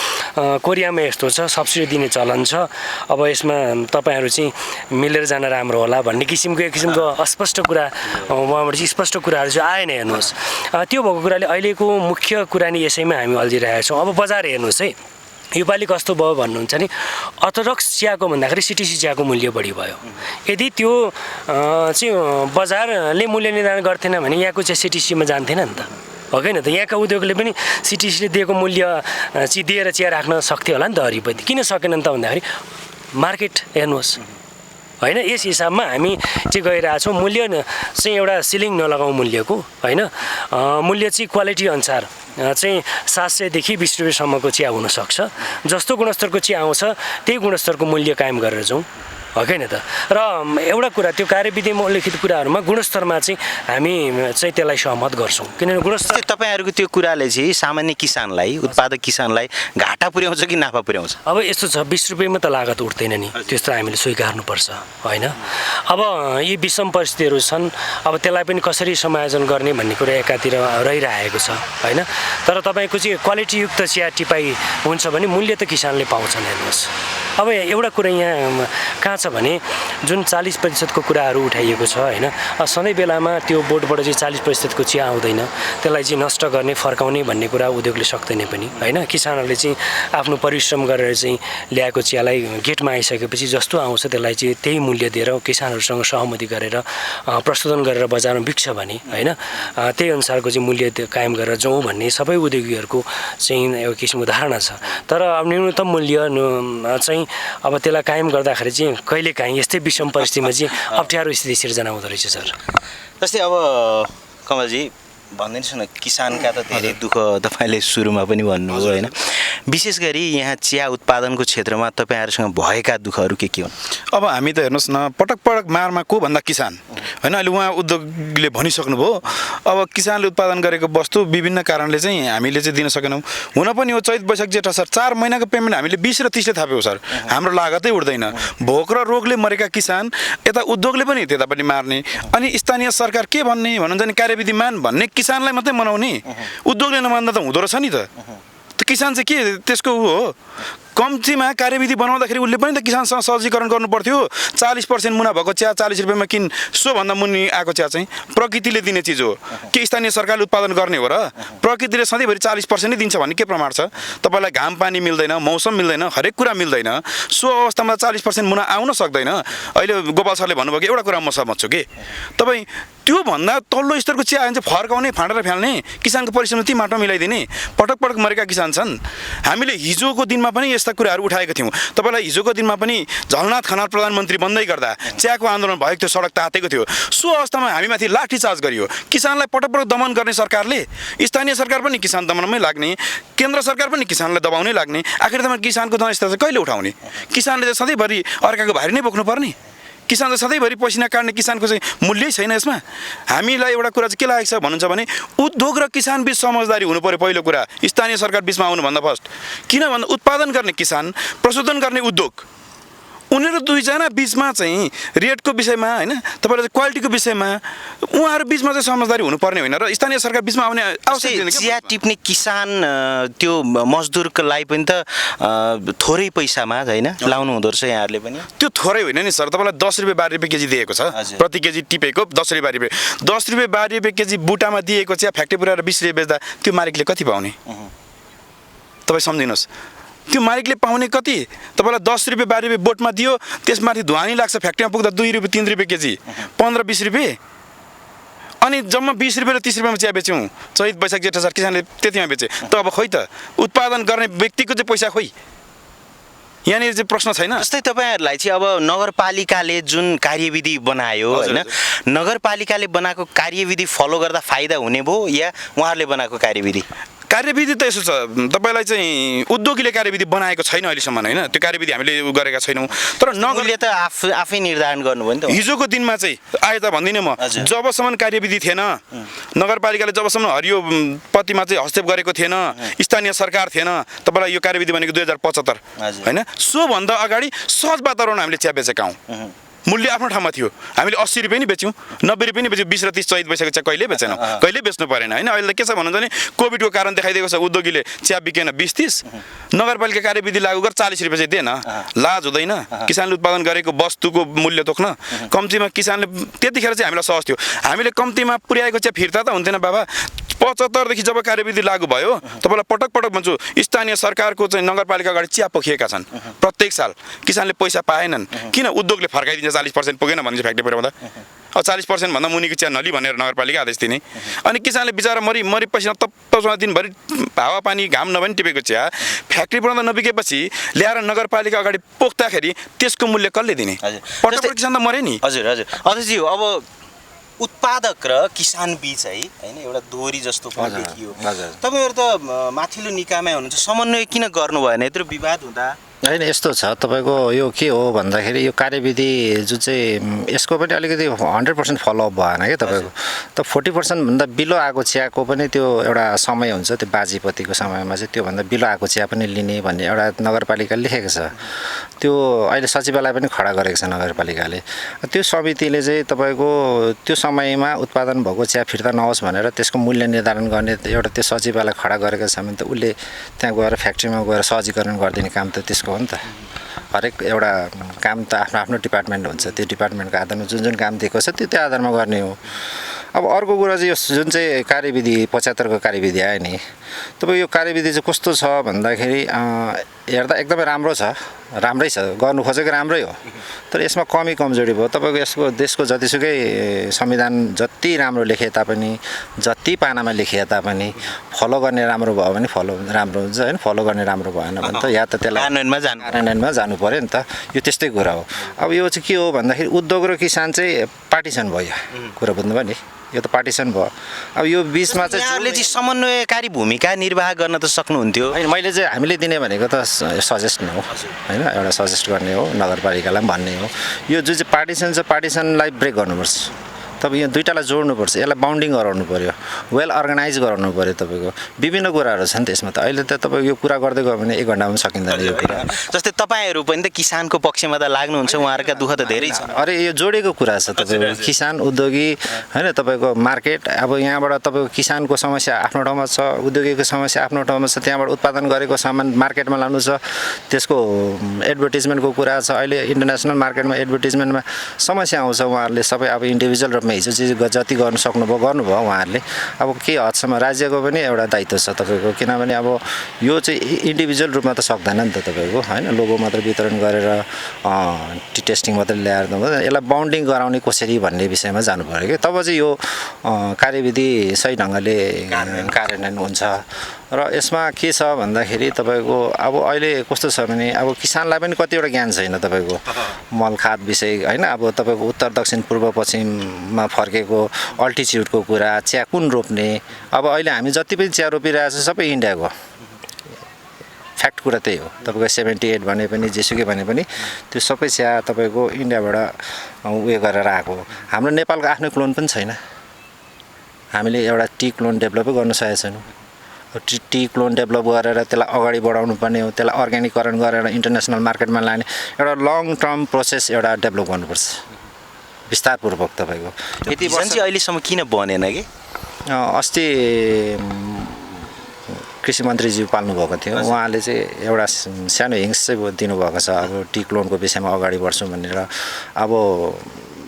कोरियामा यस्तो छ, सब्सिडी दिने चलन छ, अब यसमा तपाईँहरू चाहिँ मिलेर जान राम्रो होला भन्ने किसिमको एक किसिमको अस्पष्ट कुरा उहाँबाट चाहिँ स्पष्ट कुराहरू चाहिँ आएन। हेर्नुहोस्, त्यो भएको कुराले अहिलेको मुख्य कुरा नि यसैमा हामी अल्झिरहेका छौँ। अब बजार हेर्नुहोस् है, योपालि कस्तो भयो भन्नुहुन्छ नि, अर्थोडक्स चियाको भन्दाखेरि सिटिसी चियाको मूल्य बढी भयो। यदि त्यो चाहिँ बजारले मूल्य निर्धारण गर्थेन भने यहाँको चाहिँ सिटिसीमा जान्थेन नि त, हो कि न त। यहाँका उद्योगले पनि सिटिसीले दिएको मूल्य चाहिँ दिएर चिया राख्न सक्थ्यो होला नि त हरियोपत्ती, किन सकेन त भन्दाखेरि मार्केट हेर्नुहोस् होइन। यस हिसाबमा हामी चाहिँ गइरहेछौँ। मूल्य चाहिँ एउटा सिलिङ नलगाउँ मूल्यको होइन, मूल्य चाहिँ क्वालिटी अनुसार चाहिँ 700 देखि 20 रुपियाँसम्मको चिया हुनसक्छ। जस्तो गुणस्तरको चिया आउँछ त्यही गुणस्तरको मूल्य कायम गरेर जाउँ, हो कि न त। र एउटा कुरा त्यो कार्यविधिमा उल्लेखित कुराहरूमा गुणस्तरमा चाहिँ हामी चाहिँ त्यसलाई सहमत गर्छौँ, किनभने गुणस्तर तपाईँहरूको त्यो कुराले चाहिँ सामान्य किसानलाई, उत्पादक किसानलाई घाटा पुर्याउँछ कि नाफा पुर्याउँछ? अब यस्तो छ, 20 रुपियाँमा त लागत उठ्दैन नि, त्यस्तो हामीले स्वीकार्नुपर्छ होइन। अब यी विषम परिस्थितिहरू छन्, अब त्यसलाई पनि कसरी समायोजन गर्ने भन्ने कुरा एकातिर रहिरहेको छ होइन। तर तपाईँको चाहिँ क्वालिटीयुक्त चिया टिपाई हुन्छ भने मूल्य त किसानले पाउँछन्। हेर्नुहोस्, अब एउटा कुरा यहाँ कहाँ छ भने जुन 40% कुराहरू उठाइएको छ होइन, सधैँ बेलामा त्यो बोर्डबाट चाहिँ 40% चिया आउँदैन, त्यसलाई चाहिँ नष्ट गर्ने फर्काउने भन्ने कुरा उद्योगले सक्दैन पनि होइन। किसानहरूले चाहिँ आफ्नो परिश्रम गरेर चाहिँ ल्याएको चियालाई गेटमा आइसकेपछि जस्तो आउँछ त्यसलाई चाहिँ त्यही मूल्य दिएर किसानहरूसँग सहमति गरेर प्रशोधन गरेर बजारमा बिक्छ भने होइन, त्यही अनुसारको चाहिँ मूल्य कायम गरेर जाउँ भन्ने सबै उद्योगीहरूको चाहिँ एउटा किसिमको धारणा छ। तर अब न्यूनतम मूल्य चाहिँ अब त्यसलाई कायम गर्दाखेरि चाहिँ कहिलेकाहीँ यस्तै विषम परिस्थितिमा चाहिँ अप्ठ्यारो स्थिति सिर्जना हुँदो रहेछ सर। जस्तै अब कमलजी भनिदिनुहोस् न, किसानका त धेरै दुःख तपाईँले सुरुमा पनि भन्नुभयो होइन, विशेष गरी यहाँ चिया उत्पादनको क्षेत्रमा तपाईँहरूसँग भएका दुःखहरू के हुन्? अब हामी त हेर्नुहोस् न, पटक मारमा को भन्दा किसान होइन अहिले उहाँ उद्योगले भनिसक्नुभयो अब किसानले उत्पादन गरेको वस्तु विभिन्न कारणले चाहिँ हामीले चाहिँ दिन सकेनौँ। हुन पनि हो चैत वैशाख जेठ सर 4 महिनाको पेमेन्ट हामीले 20 र 30ले थाप्यौँ सर। हाम्रो लागतै उठ्दैन। भोक र रोगले मरेका किसान यता उद्योगले पनि त्यता पनि मार्ने अनि स्थानीय सरकार के भन्ने भन्नुहुन्छ नि कार्यविधि मान भन्ने किसानलाई मात्रै मनाउने उद्योगले नमान्दा त हुँदो रहेछ नि त किसान चाहिँ के त्यसको हो कम्तीमा कार्यविधि बनाउँदाखेरि उसले पनि त किसानसँग सहजीकरण गर्नु पर्थ्यो। 40% मुना भएको चिया 40 रुपियाँमा किन सोभन्दा मुनि आएको चिया चाहिँ प्रकृतिले दिने चिज हो के स्थानीय सरकारले उत्पादन गर्ने हो र प्रकृतिले सधैँभरि 40% नै दिन्छ भन्ने के प्रमाण छ? तपाईँलाई घाम पानी मिल्दैन मौसम मिल्दैन हरेक कुरा मिल्दैन सो अवस्थामा 40% मुना आउन सक्दैन। अहिले गोपाल सरले भन्नुभयो कि एउटा कुरा म सहमत छु कि तपाईँ त्योभन्दा तल्लो स्तरको चिया आयो भने चाहिँ फर्काउने फाँडेर फ्याल्ने किसानको परिश्रम ती माटोमा मिलाइदिने पटक पटक मरेका किसान छन्। हामीले हिजोको दिनमा पनि यस्ता कुराहरू उठाएका थियौँ। तपाईँलाई हिजोको दिनमा पनि झलनाथ खनाल प्रधानमन्त्री बन्दै गर्दा चियाको आन्दोलन भएको थियो सडक तातेको थियो सो अवस्थामा हामीमाथि लाठीचार्ज गरियो। किसानलाई पटक पटक दमन गर्ने सरकारले स्थानीय सरकार पनि किसान दमनमै लाग्ने केन्द्र सरकार पनि किसानलाई दबाउनै लाग्ने आखिरमा किसानको जनस्तर चाहिँ कहिले उठाउने? किसानले चाहिँ सधैँभरि अर्काको भारी नै बोक्नुपर्ने? किसान चाहिँ सधैँभरि पसिना काट्ने किसानको चाहिँ मूल्यै छैन यसमा? हामीलाई एउटा कुरा चाहिँ के लागेको छ भन्नुहुन्छ भने उद्योग र किसान बिच समझदारी हुनु पर्यो। पहिलो कुरा स्थानीय सरकार बिचमा आउनुभन्दा फर्स्ट किन भन्दा उत्पादन गर्ने किसान प्रशोधन गर्ने उद्योग उनीहरू दुईजना बिचमा चाहिँ रेटको विषयमा होइन तपाईँले क्वालिटीको विषयमा उहाँहरू बिचमा चाहिँ समझदारी हुनुपर्ने होइन र स्थानीय सरकार बिचमा आउने आवश्यक चिया टिप्ने किसान त्यो मजदुरको लागि पनि त थोरै पैसामा होइन लाउनु हुँदो रहेछ यहाँहरूले पनि? त्यो थोरै होइन नि सर। तपाईँलाई 10 रुपियाँ 12 रुपियाँ केजी दिएको छ प्रति केजी टिपेको 10 रुपियाँ 12 रुपियाँ 10 रुपियाँ 12 रुपियाँ केजी बुटामा दिएको चिया फ्याक्ट्री पुऱ्याएर 20 रुपियाँ बेच्दा त्यो मालिकले कति पाउने तपाईँ सम्झिनुहोस्? त्यो मालिकले पाउने कति? तपाईँलाई 10 रुपियाँ 12 रुपियाँ बोटमा दियो त्यसमाथि धुवानी लाग्छ फ्याक्ट्रीमा पुग्दा 2 रुपियाँ 3 रुपियाँ केजी 15-20 रुपियाँ अनि जम्मा 20 रुपियाँ र 30 रुपियाँमा चिया बेच्यौँ चैत वैशाख जेठ असार किसानले त्यतिमा बेचे त अब खोइ त उत्पादन गर्ने व्यक्तिको चाहिँ पैसा खोइ यहाँनिर चाहिँ प्रश्न छैन। जस्तै तपाईँहरूलाई चाहिँ अब नगरपालिकाले जुन कार्यविधि बनायो होइन नगरपालिकाले बनाएको कार्यविधि फलो गर्दा फाइदा हुने भयो या उहाँहरूले बनाएको कार्यविधि? कार्यविधि त यसो छ तपाईँलाई चाहिँ उद्योगीले कार्यविधि बनाएको छैन अहिलेसम्म होइन त्यो कार्यविधि हामीले गरेका छैनौँ तर नगरले त आफै निर्धारण गर्नुभयो नि त। हिजोको दिनमा चाहिँ आए त भन्दिनँ म जबसम्म कार्यविधि थिएन नगरपालिकाले जबसम्म हरियो पत्तीमा चाहिँ हस्तक्षेप गरेको थिएन स्थानीय सरकार थिएन तपाईँलाई यो कार्यविधि भनेको 2075 होइन सोभन्दा अगाडि सहज वातावरण हामीले चिया बेचेका हौँ। मूल्य आफ्नो ठाउँमा थियो हामीले 80 रुपियाँ नि बेच्यौँ 90 रुपियाँ नि बेच्यौँ 20 र 30 चैत वैशाखको चिया कहिले बेचेनौँ कहिले बेच्नु परेन होइन। अहिले के छ भन्नुहुन्छ भने कोभिडको कारण देखाइदिएको छ उद्योगीले चिया बिकेन 20-30 नगरपालिका कार्यविधि लागू गरेर 40 रुपियाँ चाहिँ दिएन लाज हुँदैन किसानले उत्पादन गरेको वस्तुको मूल्य तोक्न कम्तीमा किसानले त्यतिखेर चाहिँ हामीलाई सहज थियो हामीले कम्तीमा पुर्याएको चिया फिर्ता त हुन्थेन बाबा 75 देखि जब कार्यविधि लागू भयो तपाईँलाई पटक पटक भन्छु स्थानीय सरकारको चाहिँ नगरपालिका अगाडि चिया पोखिएका छन् प्रत्येक साल किसानले पैसा पाएनन् किन उद्योगले फर्काइदिन्छ 40% पुगेन भन्छ फ्याक्ट्री पुऱ्याउँदा अब 40% भन्दा मुनिको चिया नली भनेर नगरपालिका आदेश दिने अनि किसानले बिचरा मरि पसिना तप्पमा दिनभरि हावापानी घाम नभए टिपेको चिया फ्याक्ट्री पुऱ्याउँदा नबिकेपछि ल्याएर नगरपालिका अगाडि पोख्दाखेरि त्यसको मूल्य कसले दिने? पटक किसान त मरे नि। हजुर हजुर अध्यक्षजी अब उत्पादक र किसान बीच है होइन एउटा दोहोरी जस्तो पनि देखियो। तपाईँहरू त माथिल्लो निकायमा हुनुहुन्छ समन्वय किन गर्नु भएन यत्रो विवाद हुँदा? होइन यस्तो छ तपाईँको यो के हो भन्दाखेरि यो कार्यविधि जुन चाहिँ यसको पनि अलिकति 100% फलोअप भएन क्या तपाईँको त 40% भन्दा बिलो आएको चियाको पनि त्यो एउटा समय हुन्छ त्यो बाजीपतिको समयमा चाहिँ त्योभन्दा बिलो आएको चिया पनि लिने भन्ने एउटा नगरपालिकाले लेखेको छ। त्यो अहिले सचिवालय पनि खडा गरेको छ नगरपालिकाले। त्यो समितिले चाहिँ तपाईँको त्यो समयमा उत्पादन भएको चिया फिर्ता नहोस् भनेर त्यसको मूल्य निर्धारण गर्ने एउटा त्यो सचिवालय खडा गरेको छ भने त उसले त्यहाँ गएर फ्याक्ट्रीमा गएर सहजीकरण गरिदिने काम त त्यसको हो नि त। हरेक एउटा काम त आफ्नो आफ्नो डिपार्टमेन्ट हुन्छ त्यो डिपार्टमेन्टको आधारमा जुन काम दिएको छ त्यो आधारमा गर्ने हो। अब अर्को कुरा चाहिँ यो जुन चाहिँ कार्यविधि 75 को कार्यविधि आयो नि तपाईँ यो कार्यविधि चाहिँ कस्तो छ भन्दाखेरि हेर्दा एकदमै राम्रो छ राम्रै छ गर्नु खोजेको राम्रै हो तर यसमा कमी कमजोरी भयो तपाईँको यसको देशको जतिसुकै संविधान जति राम्रो लेखे तापनि जति पानामा लेखिए तापनि फलो गर्ने राम्रो भयो भने फलो राम्रो हुन्छ होइन फलो गर्ने राम्रो भएन भने त या त त्यसलाई कार्यान्वयनमा जानु पर्यो नि त यो त्यस्तै कुरा हो। अब यो चाहिँ के हो भन्दाखेरि उद्योग र किसान चाहिँ पार्टिसन भयो कुरा बुझ्नुभयो नि यो त पार्टिसन भयो। अब यो बिचमा चाहिँ यहाँले चाहिँ समन्वयकारी भूमिका निर्वाह गर्न त सक्नुहुन्थ्यो। होइन मैले चाहिँ हामीले दिने भनेको त सजेस्ट नै हो होइन एउटा सजेस्ट गर्ने हो नगरपालिकालाई पनि भन्ने हो यो जुन चाहिँ पार्टिसन छ पार्टिसनलाई ब्रेक गर्नुपर्छ तपाईँ यो दुईटालाई जोड्नुपर्छ, यसलाई बाउन्डिङ गराउनु पऱ्यो, वेल अर्गनाइज गराउनु पऱ्यो। तपाईँको विभिन्न कुराहरू छ नि त्यसमा। त अहिले त तपाईँको यो कुरा गर्दै गयो भने 1 घन्टामा सकिँदैन यो कुरा। जस्तै तपाईँहरू पनि त किसानको पक्षमा त लाग्नुहुन्छ, उहाँहरूका दुःख त धेरै छ। अरे यो जोडेको कुरा छ तपाईँको, किसान उद्योगी होइन, तपाईँको मार्केट। अब यहाँबाट तपाईँको किसानको समस्या आफ्नो ठाउँमा छ, उद्योगीको समस्या आफ्नो ठाउँमा छ, त्यहाँबाट उत्पादन गरेको सामान मार्केटमा लानु छ, त्यसको एडभर्टिजमेन्टको कुरा छ। अहिले इन्टरनेसनल मार्केटमा एडभर्टिजमेन्टमा समस्या आउँछ। उहाँहरूले सबै अब इन्डिभिजुअल रूपमा हिजो जति गर्नु सक्नुभयो गर्नुभयो उहाँहरूले। अब के हदसम्म राज्यको पनि एउटा दायित्व छ तपाईँको, किनभने अब यो चाहिँ इन्डिभिजुअल रूपमा त सक्दैन नि त तपाईँको होइन, लोगो मात्र वितरण गरेर टेस्टिङ मात्रै ल्याएर त यसलाई बाउन्डिङ गराउने कसरी भन्ने विषयमा जानु पऱ्यो कि तब चाहिँ यो कार्यविधि सही ढङ्गले कार्यान्वयन हुन्छ। र यसमा के छ भन्दाखेरि तपाईँको अब अहिले कस्तो छ भने अब किसानलाई पनि कतिवटा ज्ञान छैन तपाईँको, मल खाद विषय होइन। अब तपाईँको उत्तर दक्षिण पूर्व पश्चिममा फर्केको अल्टिच्युडको कुरा, चिया कुन रोप्ने। अब अहिले हामी जति पनि चिया रोपिरहेको छ सबै इन्डियाको फ्याक्ट कुरा त्यही हो। तपाईँको 78 भने पनि जेसुकै भने पनि त्यो सबै चिया तपाईँको इन्डियाबाट उयो गरेर आएको। हाम्रो नेपालको आफ्नो क्लोन पनि छैन, हामीले एउटा टी क्लोन डेभलपै गर्न सकेका छैनौँ। टी क्लोन डेभलप गरेर त्यसलाई अगाडि बढाउनु पर्ने हो, त्यसलाई अर्ग्यानिकरण गरेर इन्टरनेसनल मार्केटमा लाने एउटा लङ टर्म प्रोसेस एउटा डेभलप गर्नुपर्छ विस्तारपूर्वक। तपाईँको यति वर्ष चाहिँ अहिलेसम्म किन बनेन कि? अस्ति कृषि मन्त्रीज्यू पाल्नुभएको थियो, उहाँले चाहिँ एउटा सानो हिङ्स चाहिँ दिनुभएको छ अब टी क्लोनको विषयमा अगाडि बढ्छौँ भनेर। अब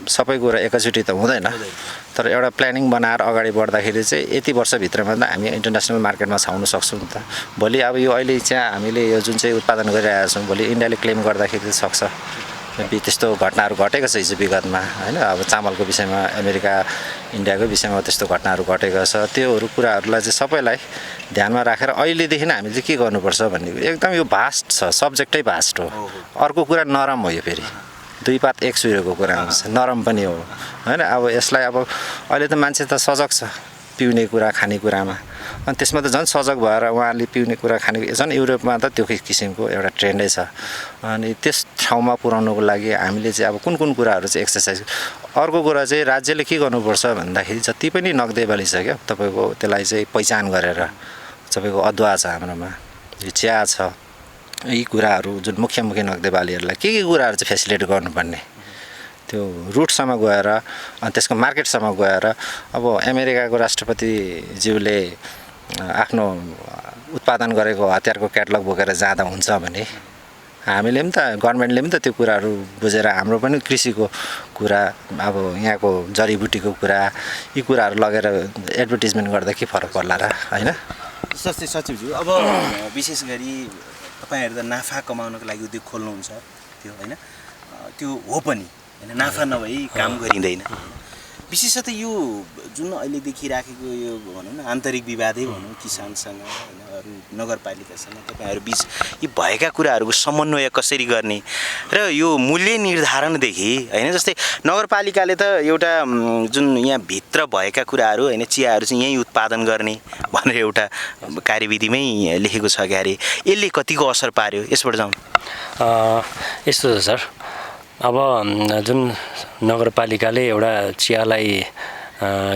सबै कुरा एकैचोटि त हुँदैन, तर एउटा प्लानिङ बनाएर अगाडि बढ्दाखेरि चाहिँ यति वर्षभित्रमा त हामी इन्टरनेसनल मार्केटमा छाउन सक्छौँ नि त। भोलि अब यो अहिले चाहिँ हामीले यो जुन चाहिँ उत्पादन गरिरहेका छौँ, भोलि इन्डियाले क्लेम गर्दाखेरि सक्छ। त्यस्तो घटनाहरू घटेको छ हिजो विगतमा होइन। अब चामलको विषयमा अमेरिका इन्डियाको विषयमा त्यस्तो घटनाहरू घटेको छ। त्योहरू कुराहरूलाई चाहिँ सबैलाई ध्यानमा राखेर अहिलेदेखि हामीले चाहिँ के गर्नुपर्छ भन्ने एकदम यो भास्ट छ, सब्जेक्टै भास्ट हो। अर्को कुरा नरम हो, यो फेरि 2 पात 1 सुइरोको कुरा हुन्छ, नरम पनि हो होइन। अब यसलाई अब अहिले त मान्छे त सजग छ पिउने कुरा खानेकुरामा, अनि त्यसमा त झन् सजग भएर उहाँहरूले पिउने कुरा खाने झन् युरोपमा त त्यो किसिमको एउटा ट्रेन्डै छ। अनि त्यस ठाउँमा पुर्याउनुको लागि हामीले चाहिँ अब कुन कुन कुराहरू चाहिँ एक्सर्साइज। अर्को कुरा चाहिँ राज्यले के गर्नुपर्छ भन्दाखेरि जति पनि नगदे बाली छ क्या तपाईँको, त्यसलाई चाहिँ पहिचान गरेर तपाईँको अदुवा छ हाम्रोमा, यो चिया छ, यी कुराहरू जुन मुख्य नगदे बालीहरूलाई के कुराहरू चाहिँ फेसिलिटी गर्नुपर्ने, त्यो रुटसम्म गएर अनि त्यसको मार्केटसम्म गएर। अब अमेरिकाको राष्ट्रपतिज्यूले आफ्नो उत्पादन गरेको हतियारको क्याटलग बोकेर जाँदा हुन्छ भने हामीले पनि त गभर्नमेन्टले पनि त त्यो कुराहरू बुझेर हाम्रो पनि कृषिको कुरा, अब यहाँको जडीबुटीको कुरा, यी कुराहरू लगेर एडभर्टिजमेन्ट गर्दा के फरक पर्ला र होइन। जस्तै सचिवज्यू, अब विशेष गरी तपाईँहरू त नाफा कमाउनको लागि उद्योग खोल्नुहुन्छ त्यो होइन, त्यो हो पनि होइन, नाफा नभई काम गरिँदैन। विशेषतः यो जुन अहिले देखिराखेको यो भनौँ न आन्तरिक विवादै भनौँ किसानसँग होइन, अरू नगरपालिकासँग तपाईँहरू बिच यी भएका कुराहरूको समन्वय कसरी गर्ने र यो मूल्य निर्धारणदेखि होइन, जस्तै नगरपालिकाले त एउटा जुन यहाँ भित्र भएका कुराहरू होइन, चियाहरू चाहिँ यहीँ उत्पादन गर्ने भनेर एउटा कार्यविधिमै लेखेको छ क्यारे, यसले कतिको असर पार्यो यसबाट जाउँ? यस्तो छ सर, अब जुन नगरपालिकाले एउटा चियालाई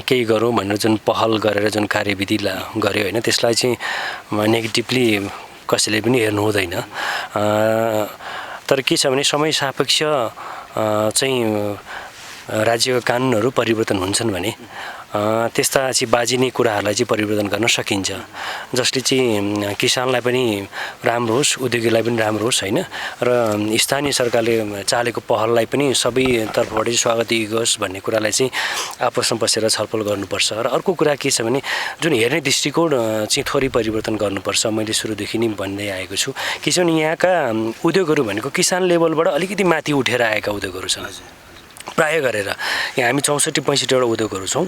केही गरौँ भनेर जुन पहल गरेर जुन कार्यविधि गर्यो होइन, त्यसलाई चाहिँ नेगेटिभली कसैले पनि हेर्नु हुँदैन। तर के छ भने समय सापेक्ष चाहिँ राज्यका कानुनहरू परिवर्तन हुन्छन् भने त्यस्ता चाहिँ बाजिने कुराहरूलाई चाहिँ परिवर्तन गर्न सकिन्छ, जसले चाहिँ किसानलाई पनि राम्रो होस्, उद्योगीलाई पनि राम्रो होस् होइन। र स्थानीय सरकारले चालेको पहललाई पनि सबै तर्फबाट स्वागत दियोस् भन्ने कुरालाई चाहिँ आपसमा बसेर छलफल गर्नुपर्छ। र अर्को कुरा के छ भने जुन हेर्ने दृष्टिकोण चाहिँ थोरै परिवर्तन गर्नुपर्छ। मैले सुरुदेखि नै भन्दै आएको छु, किनभने यहाँका उद्योगहरू भनेको किसान लेभलबाट अलिकति माथि उठेर आएका उद्योगहरू छन् प्राय गरेर। यहाँ हामी 64-65वटा उद्योगहरू छौँ।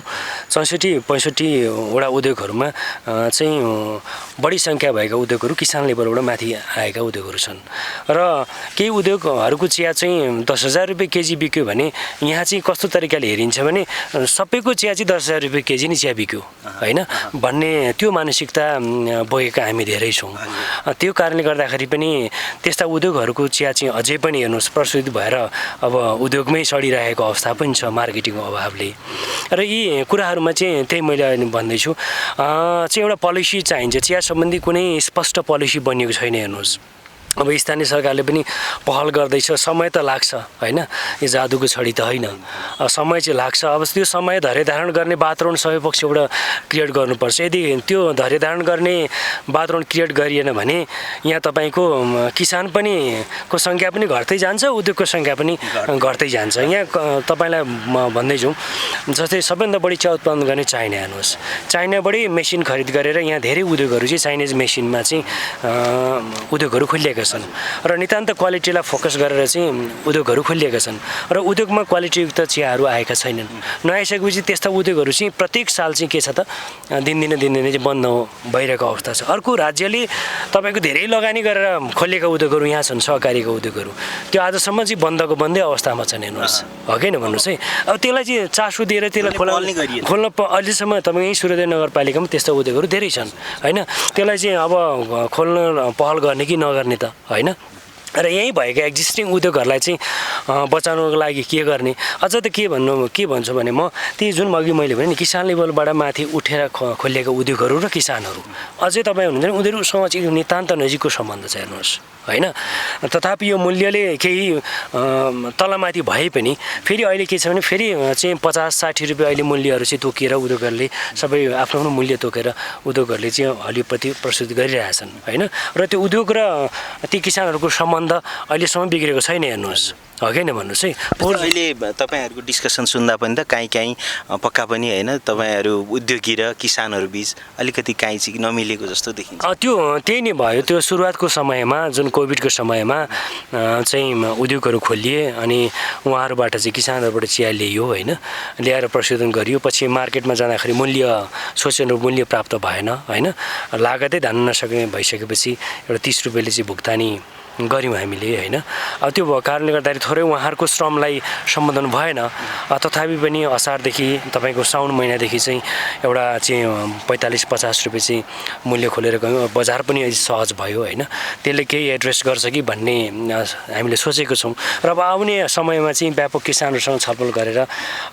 64-65वटा उद्योगहरूमा चाहिँ बढी सङ्ख्या भएका उद्योगहरू किसान लेभलबाट माथि आएका उद्योगहरू छन्। र केही उद्योगहरूको चिया चाहिँ 10,000 रुपियाँ केजी बिक्यो भने यहाँ चाहिँ कस्तो तरिकाले हेरिन्छ भने सबैको चिया चाहिँ 10,000 रुपियाँ केजी नै चिया बिक्यो होइन भन्ने त्यो मानसिकता बोकेका हामी धेरै छौँ। त्यो कारणले गर्दाखेरि पनि त्यस्ता उद्योगहरूको चिया चाहिँ अझै पनि हेर्नुहोस् प्रस्तुत भएर अब उद्योगमै सडिरहेको नभएको अवस्था पनि छ मार्केटिङको अभावले। र यी कुराहरूमा चाहिँ त्यही मैले अहिले भन्दैछु चाहिँ एउटा पोलिसी चाहिन्छ। चिया सम्बन्धी कुनै स्पष्ट पोलिसी बनिएको छैन। हेर्नुहोस्, अब स्थानीय सरकारले पनि पहल गर्दैछ। समय त लाग्छ होइन, यो जादुको छडी त होइन, समय चाहिँ लाग्छ। अब त्यो समय धैर्य धारण गर्ने वातावरण सबै पक्षबाट क्रिएट गर्नुपर्छ। यदि त्यो धैर्य धारण गर्ने वातावरण क्रिएट गरिएन भने यहाँ तपाईँको किसान पनि को सङ्ख्या पनि घट्दै जान्छ, उद्योगको सङ्ख्या पनि घट्दै जान्छ। यहाँ तपाईँलाई म भन्दैछु, जस्तै सबैभन्दा बढी चिया उत्पादन गर्ने चाइना हेर्नुहोस्, चाइनाबाटै मेसिन खरिद गरेर यहाँ धेरै उद्योगहरू चाहिँ चाइनिज मेसिनमा चाहिँ उद्योगहरू खोलिएका छन् र नितान्त क्वालिटीलाई फोकस गरेर चाहिँ उद्योगहरू खोलिएका छन् र उद्योगमा क्वालिटीयुक्त चियाहरू आएका छैनन्। नआइसकेपछि त्यस्ता उद्योगहरू चाहिँ प्रत्येक साल चाहिँ के छ त दिनदिनै चाहिँ बन्द भइरहेको अवस्था छ। अर्को राज्यले तपाईँको धेरै लगानी गरेर खोलिएका उद्योगहरू यहाँ छन्, सहकारीका उद्योगहरू, त्यो आजसम्म चाहिँ बन्दको बन्दै अवस्थामा छन्। हेर्नुहोस्, हो कि होइन भन्नुहोस् है। अब त्यसलाई चाहिँ चासो दिएर त्यसलाई खोल्न अहिलेसम्म तपाईँ यहीँ सूर्योदय नगरपालिकामा त्यस्ता उद्योगहरू धेरै छन् होइन। त्यसलाई चाहिँ अब खोल्न पहल गर्ने कि नगर्ने त होइन। र यहीँ भएका एक्जिस्टिङ उद्योगहरूलाई चाहिँ बचाउनको लागि के गर्ने, अझ त के भन्छु भने म ती जुन अघि मैले भने नि किसान लेभलबाट माथि उठेर खोलिएका उद्योगहरू र किसानहरू अझै तपाईँ हुनुहुन्छ भने उनीहरूसँग चाहिँ नितान्त नजिकको सम्बन्ध छ। हेर्नुहोस् होइन, तथापि यो मूल्यले केही तलमाथि भए पनि फेरि अहिले के छ भने फेरि चाहिँ 50-60 रुपियाँ अहिले मूल्यहरू चाहिँ तोकिएर उद्योगहरूले सबै आफ्नो मूल्य तोकेर उद्योगहरूले चाहिँ हलियोपति प्रस्तुत गरिरहेछन् होइन। र त्यो उद्योग र ती किसानहरूको सम्बन्ध अहिलेसम्म बिग्रेको छैन। हेर्नुहोस्, हो कि होइन भन्नुहोस् है। अहिले तपाईँहरूको डिस्कसन सुन्दा पनि त काहीँ पक्का पनि होइन, तपाईँहरू उद्योगी र किसानहरू बिच अलिकति काहीँ चाहिँ नमिलेको जस्तो देखिन्छ। त्यही नै भयो। त्यो सुरुवातको समयमा जुन कोभिडको समयमा चाहिँ उद्योगहरू खोलिए अनि उहाँहरूबाट चाहिँ किसानहरूबाट चिया ल्याइयो होइन, ल्याएर प्रशोधन गरियो। पछि मार्केटमा जाँदाखेरि सोचे मूल्य प्राप्त भएन होइन, लागतै धान्न नसक्ने भइसकेपछि एउटा 30 रुपियाँले चाहिँ भुक्तानी गऱ्यौँ हामीले होइन। अब त्यो भएको कारणले गर्दाखेरि थोरै उहाँहरूको श्रमलाई सम्बोधन भएन। तथापि पनि असारदेखि तपाईँको साउन महिनादेखि चाहिँ एउटा चाहिँ 45-50 रुपियाँ चाहिँ मूल्य खोलेर गयौँ। बजार पनि सहज भयो होइन। त्यसले केही एड्रेस गर्छ कि भन्ने हामीले सोचेको छौँ। र अब आउने समयमा चाहिँ व्यापक किसानहरूसँग छलफल गरेर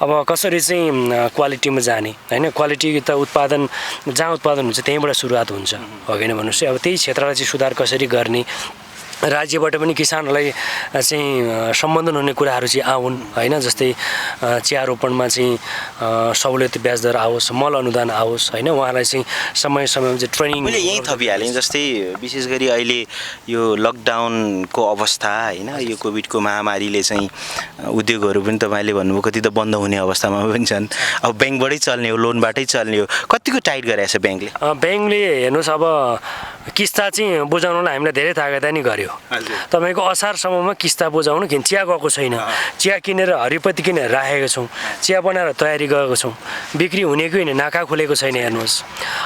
अब कसरी चाहिँ क्वालिटीमा जाने होइन, क्वालिटी त उत्पादन जहाँ उत्पादन हुन्छ त्यहीँबाट सुरुवात हुन्छ, हो कि होइन भन्नुहोस्। अब त्यही क्षेत्रलाई चाहिँ सुधार कसरी गर्ने, राज्यबाट पनि किसानहरूलाई चाहिँ सम्बोधन हुने कुराहरू चाहिँ आउन् होइन। जस्तै चिया रोपणमा चाहिँ सहुलियत ब्याज दर आओस्, मल अनुदान आओस् होइन। उहाँलाई चाहिँ समय समयमा चाहिँ ट्रेनिङ मैले यहीँ थपिहालेँ। जस्तै विशेष गरी अहिले यो लकडाउनको अवस्था होइन, यो कोभिडको महामारीले चाहिँ उद्योगहरू पनि तपाईँले भन्नुभयो कति त बन्द हुने अवस्थामा पनि छन्। अब ब्याङ्कबाटै चल्ने हो, लोनबाटै चल्ने हो, कतिको टाइट गरेको छ ब्याङ्कले? ब्याङ्कले हेर्नुहोस् अब किस्ता चाहिँ बुझाउनलाई हामीलाई धेरै तागदानी गर्यो। तपाईँको असारसम्ममा किस्ता बुझाउनु किन चिया गएको छैन। चिया किनेर हरिपत्ती किनेर राखेको छौँ, चिया बनाएर तयारी गरेको छौँ, बिक्री हुने कि होइन, नाका खुलेको छैन। हेर्नुहोस्,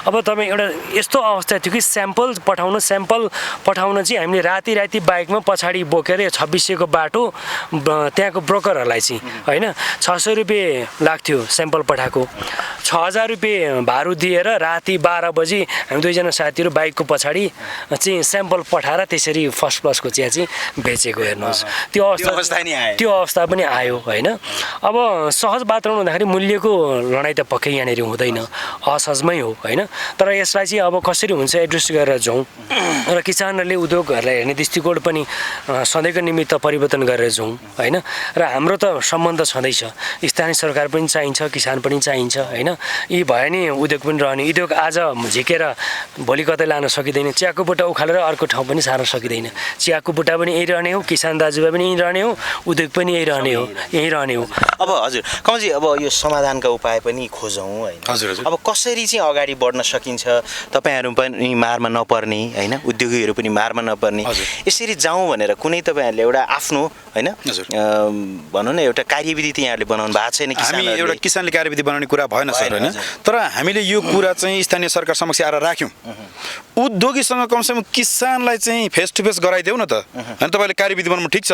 अब तपाईँ एउटा यस्तो अवस्था थियो कि स्याम्पल पठाउन चाहिँ हामीले राति बाइकमा पछाडि बोकेर 2600को बाटो त्यहाँको ब्रोकरहरूलाई चाहिँ होइन 600 रुपियाँ लाग्थ्यो स्याम्पल पठाएको। 6000 रुपियाँ भाडा दिएर राति 12 बजी हामी दुईजना साथीहरू बाइकको पछाडि चाहिँ स्याम्पल पठाएर त्यसरी फर्स्ट प्लसको चिया चाहिँ बेचेको। हेर्नुहोस्, त्यो अवस्था पनि आयो होइन। अब सहज वातावरण हुँदाखेरि मूल्यको लडाइँ त पक्कै यहाँनिर हुँदैन, असहजमै हो होइन। तर यसलाई चाहिँ अब कसरी हुन्छ एड्रेस गरेर जाउँ र किसानहरूले उद्योगहरूलाई हेर्ने दृष्टिकोण पनि सधैँको निमित्त परिवर्तन गरेर जाउँ होइन। र हाम्रो त सम्बन्ध छँदैछ, स्थानीय सरकार पनि चाहिन्छ, किसान पनि चाहिन्छ होइन। यी भयो नि उद्योग पनि रहने। उद्योग आज झिकेर भोलि कतै लान सकिँदैन, चियाको बुट्टा उखालेर अर्को ठाउँ पनि सार्न सकिँदैन। चियाको बुट्टा पनि यहीँ रहने हो, किसान दाजुभाइ पनि यहीँ रहने हो, उद्योग पनि यहीँ रहने हो। अब हजुर कमलजी, अब यो समाधानका उपाय पनि खोजौँ होइन। अब कसरी चाहिँ अगाडि बढ्न सकिन्छ, तपाईँहरू पनि मारमा नपर्ने होइन, उद्योगीहरू पनि मारमा नपर्ने, यसरी जाउँ भनेर कुनै तपाईँहरूले एउटा आफ्नो होइन भनौँ न एउटा कार्यविधि त यहाँहरूले बनाउनु भएको छैन? हामी एउटा किसानले कार्यविधि बनाउने कुरा भएन सर। सर होइन तर हामीले यो कुरा चाहिँ स्थानीय सरकार समक्ष आएर राख्यौँ उद्योगीसँग कमसेकम किसानलाई चाहिँ फेस टु फेस गराइदेऊ न त होइन तपाईँले कार्यविधि बनाउनु ठिक छ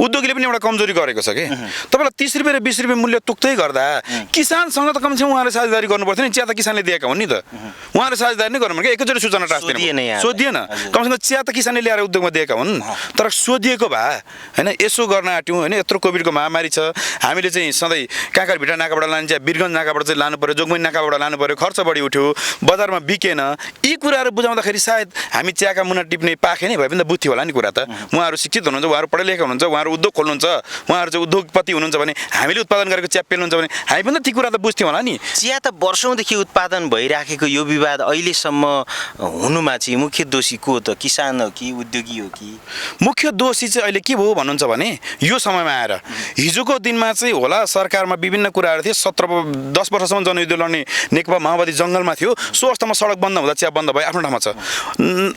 उद्योगीले पनि एउटा कमजोरी गरेको छ कि तपाईँलाई 30 रुपियाँ र 20 रुपियाँ मूल्य तोक्दै गर्दा किसानसँग त कमसेकम उहाँले साझेदारी गर्नुपर्थ्यो नि चिया त किसानले दिएका हुन् नि त उहाँले साझेदारी नै गर्नु एकैचोटि सूचना टाँस्दैन सोधिएन कमसेकम चिया त किसानले ल्याएर उद्योगमा दिएका हुन् तर सोधिएको भए होइन यसो गर्न आँट्यौँ होइन यत्रो कोभिडको महामारी छ हामीले चाहिँ सधैँ काँकर भिटा नाकाबाट लाने चिया बिरगञ्ज नाकाबाट चाहिँ लानु पर्यो जोगमैन नाकाबाट लानु पर्यो खर्च बढी उठ्यो बजारमा बिकेन यी कुराहरू बुझाउँदाखेरि सायद हामी चियाका मुना टिप्ने पाखे नै भए पनि त बुझ्थ्यो होला नि कुरा त उहाँहरू शिक्षित हुनुहुन्छ उहाँहरू पढे लेखेका हुनुहुन्छ उहाँहरू उद्योग खोल्नुहुन्छ उहाँहरू चाहिँ उद्योगपति हुनुहुन्छ भने हामीले उत्पादन गरेको चिया पेल्नुहुन्छ भने हामी पनि त ती कुरा त बुझ्थ्यौँ होला नि चिया त वर्षौँदेखि उत्पादन भइराखेको यो विवाद अहिलेसम्म हुनुमा चाहिँ मुख्य दोषी को त किसान हो कि उद्योगी हो कि मुख्य दोषी चाहिँ अहिले के भयो भन्नुहुन्छ भने यो समयमा आएर हिजोको दिनमा चाहिँ होला सरकारमा विभिन्न कुराहरू थिए 10 वर्षसम्म जनयुद्ध लड्ने नेकपा माओवादी जङ्गलमा थियो सो अवस्थामा सडक बन्द हुँदा चिया बन्द भयो आफ्नो ठाउँमा छ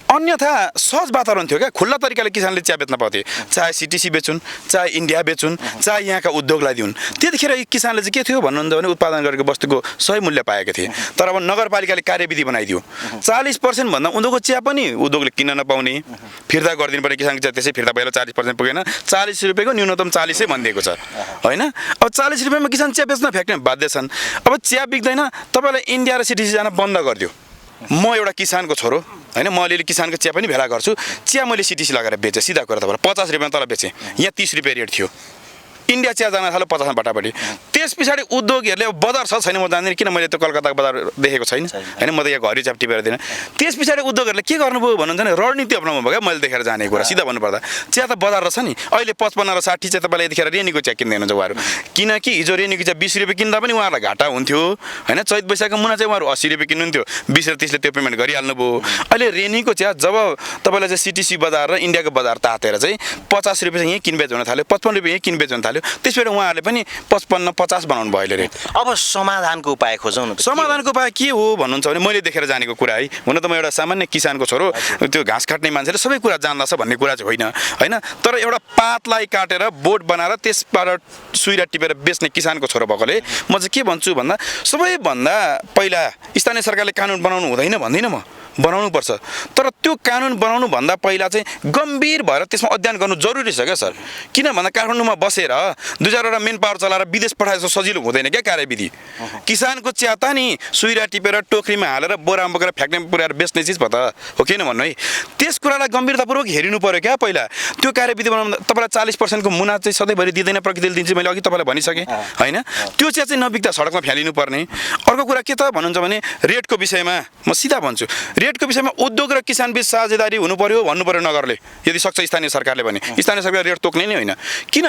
अन्यथा सहज वातावरण थियो क्या खुल्ला तरिकाले किसानले चिया बेच्न पाउँथे चाहे सिटिसी बेचुन् चाहे इन्डिया बेचुन् चाहे यहाँका उद्योगलाई दिउन् त्यतिखेर किसानले चाहिँ के थियो भन्नुहुन्छ भने उत्पादन गरेको वस्तुको सही मूल्य पाएका थिए तर अब नगरपालिकाले कार्यविधि बनाइदियो 40% भन्दा उनीहरूको चिया पनि उद्योगले किन्न नपाउने फिर्ता गरिदिनु पर्ने किसानको चिया त्यसै फिर्ता भएर 40% पुगेन 40 रुपियाँको न्यूनतम 40 भनिदिएको छ होइन अब 40 रुपियाँमा किसान चिया बेच्न फ्याक्ट्री बाध्य छन् अब चिया बिक्दैन तपाईँलाई इन्डिया र सिटिसी जान बन्द गरिदियो म एउटा किसानको छोरो होइन म अलिअलि किसानको चिया पनि भेला गर्छु चिया मैले सिटिसी लगाएर बेचेँ सिधा कुरा तपाईँलाई 50 रुपियाँ तल बेचेँ यहाँ 30 रुपियाँ रेट थियो इन्डिया चिया जान थाल्यो 50 बाटापट्टि त्यस पछाडि उद्योगीहरूले अब बजार छ छैन म जान्दिनँ किन मैले त्यो कलकत्ताको बजार देखेको छैन होइन म त यहाँ घरि च्याप टिपेर दिनँ त्यस पछाडि उद्योगहरूले के गर्नुभयो भन्नुहुन्छ भने रणनीति अप्नाउनु भयो क्या मैले देखेर जानेको कुरा सिधा भन्नुपर्दा चिया त बजार रहेछ नि अहिले 55 र 60 चाहिँ तपाईँले यतिखेर रेनीको चिया किन्दै हुनुहुन्छ उहाँहरू किनकि हिजो रेनीको चिया 20 रुपियाँ किन्दा पनि उहाँहरूलाई घाटा हुन्थ्यो होइन चैत वैशाखको मुना चाहिँ उहाँहरू 80 रुपियाँ किन्नुहुन्थ्यो 20 र 30 ले त्यो पेमेन्ट गरिहाल्नु भयो अहिले रेनीको चिया जब तपाईँलाई चाहिँ सिटिसी बजार र इन्डियाको बजार तातेर चाहिँ 50 रुपियाँ चाहिँ यहीँ किनबेच हुन थाल्यो 55 रुपियाँ यहीँ किनबेच हुन थाल्यो त्यसपछि उहाँहरूले पनि 55-50 बनाउनु भयो अहिले रेट अब समाधानको उपाय खोजौँ न समाधानको उपाय के हो भन्नुहुन्छ भने मैले देखेर जानेको कुरा है हुन त म एउटा सामान्य किसानको छोरो त्यो घाँस काट्ने मान्छेले सबै कुरा जान्दछ भन्ने कुरा चाहिँ होइन होइन तर एउटा पातलाई काटेर बोट बनाएर त्यसबाट सुइरा टिपेर बेच्ने किसानको छोरो भएकोले म चाहिँ के भन्छु भन्दा सबैभन्दा पहिला स्थानीय सरकारले कानुन बनाउनु हुँदैन भन्दिनँ म बनाउनुपर्छ तर त्यो कानुन बनाउनु भन्दा पहिला चाहिँ गम्भीर भएर त्यसमा अध्ययन गर्नु जरुरी छ क्या सर किन भन्दा काठमाडौँमा बसेर 2000 मेन पावर चलाएर विदेश पठाए जस्तो सजिलो हुँदैन क्या कार्यविधि किसानको चिया त नि सुइरा टिपेर टोकरीमा हालेर बोरामा बोकेर फ्याक्ट्रीमा पुर्याएर बेच्ने चिज भयो त हो किन भन्नु है त्यस कुरालाई गम्भीरतापूर्वक हेरिनु पर्यो क्या पहिला त्यो कार्यविधि बनाउनु तपाईँलाई 40% को मुना चाहिँ सधैँभरि दिँदैन प्रकृतिले दिन्छ मैले अघि तपाईँलाई भनिसकेँ होइन त्यो चिया चाहिँ नबिक्दा सडकमा फ्यालिनु पर्ने अर्को कुरा के त भन्नुहुन्छ भने रेटको विषयमा म सिधा भन्छु रेटको विषयमा उद्योग र किसान बीच साझेदारी हुनु पर्यो भन्नु पर्यो नगरले यदि सक्छ स्थानीय सरकारले भने स्थानीय सरकार रेट तोक्ने नै होइन किन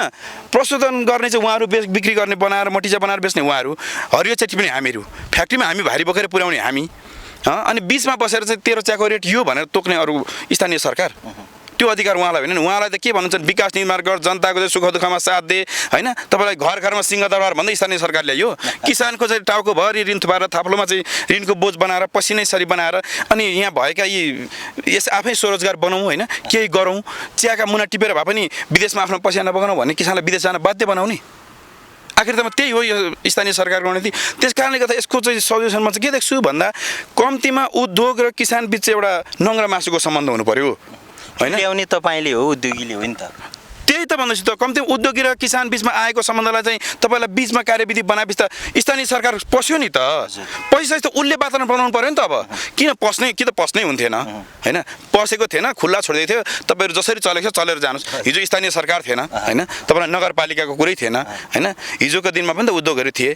प्रशोधन गर्ने चाहिँ उहाँहरू बिक्री गर्ने बनाएर मटिजा बनाएर बेच्ने उहाँहरू हरियो चिया टिप्ने हामीहरू फ्याक्ट्रीमा हामी भारी बोकेर पुर्याउने हामी अनि बिचमा बसेर चाहिँ तेरो चियाको रेट यो भनेर तोक्ने अरू स्थानीय सरकार त्यो अधिकार उहाँलाई होइन उहाँलाई त के भन्नुहुन्छ विकास निर्माण गर जनताको चाहिँ सुख दुःखमा साथ दे होइन तपाईँलाई घर घरमा सिंहदरबार भन्दै स्थानीय सरकारले ल्यायो किसानको चाहिँ टाउको भरि ऋण थुपाएर थाप्लोमा चाहिँ ऋणको बोझ बनाएर पसिनैसरी बनाएर अनि यहाँ भएका यी यस आफै स्वरोजगार बनाउँ होइन केही गरौँ चियाका मुना टिपेर भए पनि विदेशमा आफ्नो पसिना बगाउँ भन्ने किसानलाई विदेश जान बाध्य बनाउने आखिर त त्यही हो यो स्थानीय सरकारको नीति त्यस कारणले गर्दा यसको चाहिँ सल्युसनमा चाहिँ के देख्छु भन्दा कम्तीमा उद्योग र किसान बिच एउटा नङ्ग्रा मासुको सम्बन्ध हुनु पर्यो होइन ल्याउने तपाईँले हो उद्योगीले हो नि त त्यही त भन्दैछु त कम्ती उद्योगी र किसान बिचमा आएको सम्बन्धलाई चाहिँ तपाईँलाई बिचमा कार्यविधि बनाएपछि त स्थानीय सरकार पस्यो नि त पैसा त उसले वातावरण बनाउनु पर्यो नि त अब किन पस्नै कि त पस्नै हुन्थेन होइन पसेको थिएन खुल्ला छोडिदिएको थियो तपाईँहरू जसरी चलेको छ चलेर जानुहोस् हिजो स्थानीय सरकार थिएन होइन तपाईँलाई नगरपालिकाको कुरै थिएन होइन हिजोको दिनमा पनि त उद्योगहरू थिए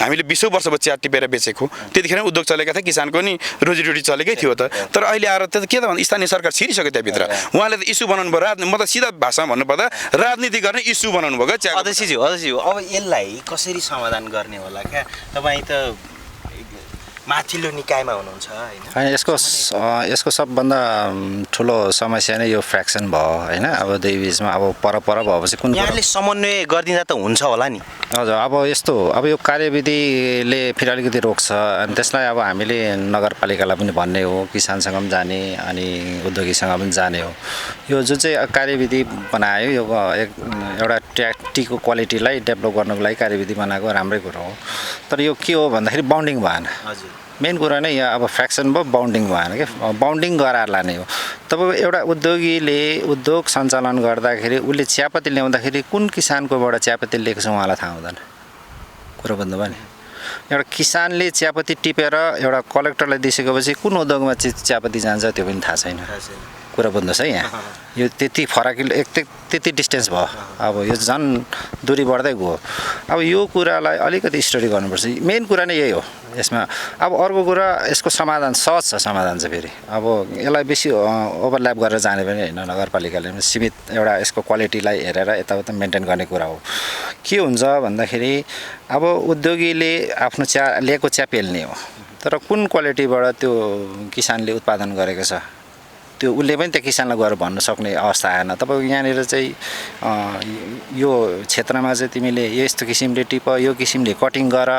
हामीले 20 वर्ष चिया टिपेर बेचेको त्यतिखेर उद्योग चलेका थिए किसानको नि रोजीरोटी चलेकै थियो त तर अहिले आएर त के त भन्दा स्थानीय सरकार छिरिसक्यो त्यहाँभित्र उहाँले त इस्यु बनाउनु भयो राजनीति म त सिधा भाषामा भन्नुपर्दा राजनीति गर्ने इस्यु बनाउनु भयो क्या अध्यक्षज्यू अब यसलाई कसरी समाधान गर्ने होला क्या तपाईँ त माथिल्लो निकायमा हुनुहुन्छ होइन यसको सबभन्दा ठुलो समस्या नै यो फ्र्याक्सन भयो होइन अब दुई बिचमा अब पर भएपछि कुन यहाँले समन्वय गरिदिँदा त हुन्छ होला नि हजुर अब यस्तो अब यो कार्यविधिले फेरि अलिकति रोक्छ अनि त्यसलाई अब हामीले नगरपालिकालाई पनि भन्ने हो किसानसँग पनि जाने अनि उद्योगीसँग पनि जाने हो यो जुन चाहिँ कार्यविधि बनायो यो एउटा टीको क्वालिटीलाई डेभलप गर्नको लागि कार्यविधि बनाएको राम्रै कुरो हो। तर यो के हो भन्दाखेरि बाउन्डिङ भएन। मेन कुरा नै यहाँ अब फ्र्याक्सन भयो, बाउन्डिङ भएन क्या। बाउन्डिङ गराएर लाने हो। तपाईँको एउटा उद्योगीले उद्योग सञ्चालन गर्दाखेरि उसले चियापत्ती ल्याउँदाखेरि कुन किसानकोबाट चियापत्ती लिएको छ उहाँलाई थाहा हुँदैन। कुरो बुझ्नुभयो नि? एउटा किसानले चियापत्ती टिपेर एउटा कलेक्टरलाई दिइसकेपछि कुन उद्योगमा चियापत्ती जान्छ त्यो पनि थाहा छैन। कुरा बुझ्नुहोस् है, यहाँ यो त्यति फराकिलो त्यति डिस्टेन्स भयो। अब यो झन् दूरी बढ्दै गयो। अब यो कुरालाई अलिकति स्टडी गर्नुपर्छ। मेन कुरा नै यही हो यसमा। अब अर्को कुरा यसको समाधान सहज छ। समाधान चाहिँ फेरि अब यसलाई बेसी ओभरल्याप गरेर जाने पनि होइन। नगरपालिकाले सीमित एउटा यसको क्वालिटीलाई हेरेर यताउता मेन्टेन गर्ने कुरा हो। के हुन्छ भन्दाखेरि अब उद्योगीले आफ्नो चिया लिएको चिया पेल्ने हो, तर कुन क्वालिटीबाट त्यो किसानले उत्पादन गरेको छ त्यो उसले पनि त्यो किसानलाई गएर भन्न सक्ने अवस्था आएन। तपाईँको यहाँनिर चाहिँ यो क्षेत्रमा चाहिँ तिमीले यस्तो किसिमले टिप, यो किसिमले कटिङ गर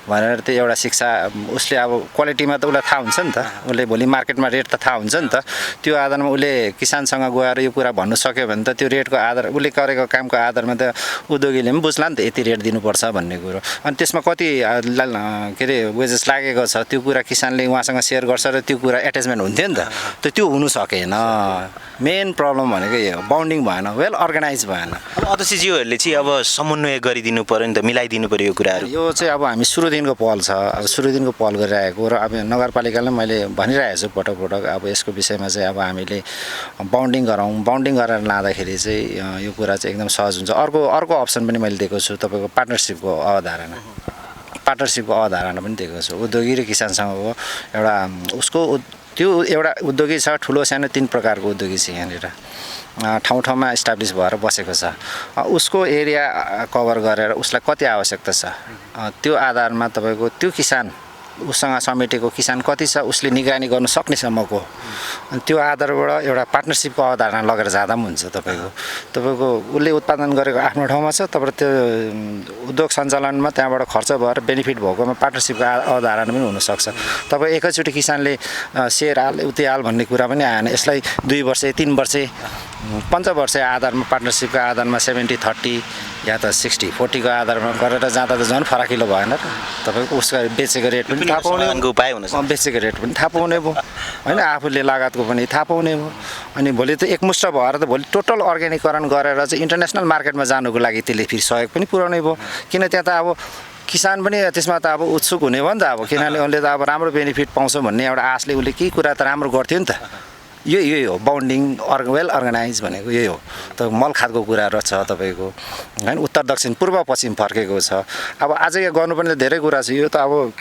भनेर त्यो एउटा शिक्षा उसले अब क्वालिटीमा त उसलाई थाहा हुन्छ नि त। उसले भोलि मार्केटमा रेट त थाहा हुन्छ नि त। त्यो आधारमा उसले किसानसँग गएर यो कुरा भन्नु सक्यो भने त त्यो रेटको आधार उसले गरेको कामको आधारमा त उद्योगीले पनि बुझ्ला नि त यति रेट दिनुपर्छ भन्ने कुरो। अनि त्यसमा कति के अरे वेजेस लागेको छ त्यो कुरा किसानले उहाँसँग सेयर गर्छ र त्यो कुरा एट्याचमेन्ट हुन्थ्यो नि त। त्यो हुनु सकेन। मेन प्रब्लम भनेको यही हो, बाउन्डिङ भएन, वेल अर्गनाइज भएन। अध्यक्षज्यूहरूले चाहिँ अब समन्वय गरिदिनु पऱ्यो नि त, मिलाइदिनु पऱ्यो यो कुराहरू। यो चाहिँ अब हामी सुरुदेखिको पहल छ। अब सुरुदेखिको पहल गरिरहेको र अब नगरपालिकाले मैले भनिरहेको छु पटक पटक अब यसको विषयमा चाहिँ अब हामीले बाउन्डिङ गरौँ। बाउन्डिङ गरेर लाँदाखेरि चाहिँ यो कुरा चाहिँ एकदम सहज हुन्छ। अर्को अप्सन पनि मैले दिएको छु तपाईँको पार्टनरसिपको अवधारणा। पार्टनरसिपको अवधारणा पनि दिएको छु। उद्योगी र किसानसँगको एउटा उसको त्यो एउटा उद्योगी छ, ठुलो सानो 3 प्रकारको उद्योगी छ यहाँनिर। ठाउँ ठाउँमा इस्टाब्लिस भएर बसेको छ। उसको एरिया कभर गरेर उसलाई कति आवश्यकता छ त्यो आधारमा तपाईँको त्यो किसान उसँग समेटेको किसान कति छ उसले निगरानी गर्न सक्नेसम्मको अनि त्यो आधारबाट एउटा पार्टनरसिपको अवधारणा लगेर जाँदा पनि हुन्छ। तपाईँको उसले उत्पादन गरेको आफ्नो ठाउँमा छ, तपाईँ त्यो उद्योग सञ्चालनमा त्यहाँबाट खर्च भएर बेनिफिट भएकोमा पार्टनरसिपको अवधारणा पनि हुनसक्छ। तपाईँ एकैचोटि किसानले सेयर हाल उति हाल भन्ने कुरा पनि आएन। यसलाई 2 वर्ष 3 वर्ष 5 वर्ष आधारमा पार्टनरसिपको आधारमा 70-30 या त 60-40 को आधारमा गरेर जाँदा त झन् फराकिलो भएन र। तपाईँको उसको बेचेको रेट पनि थाहा पाउने उपाय हुन सक्छ। बेचेको रेट पनि थाहा पाउने भयो होइन, आफूले लागतको पनि थाहा पाउने भयो। अनि भोलि त एकमुष्ट भएर त भोलि टोटल अर्ग्यानिकरण गरेर चाहिँ इन्टरनेसनल मार्केटमा जानुको लागि त्यसले फेरि सहयोग पनि पुर्याउने भयो। किन त्यहाँ त अब किसान पनि त्यसमा त अब उत्सुक हुने भयो नि त। अब किनभने उसले त अब राम्रो बेनिफिट पाउँछ भन्ने एउटा आशले उसले केही कुरा त राम्रो गर्थ्यो नि त। यही हो बाउन्डिङ वेल अर्गनाइज भनेको यही हो। त मल खादको कुराहरू छ तपाईँको होइन, उत्तर दक्षिण पूर्व पश्चिम फर्केको छ। अब आज यहाँ गर्नुपर्ने धेरै कुरा छ। यो त अब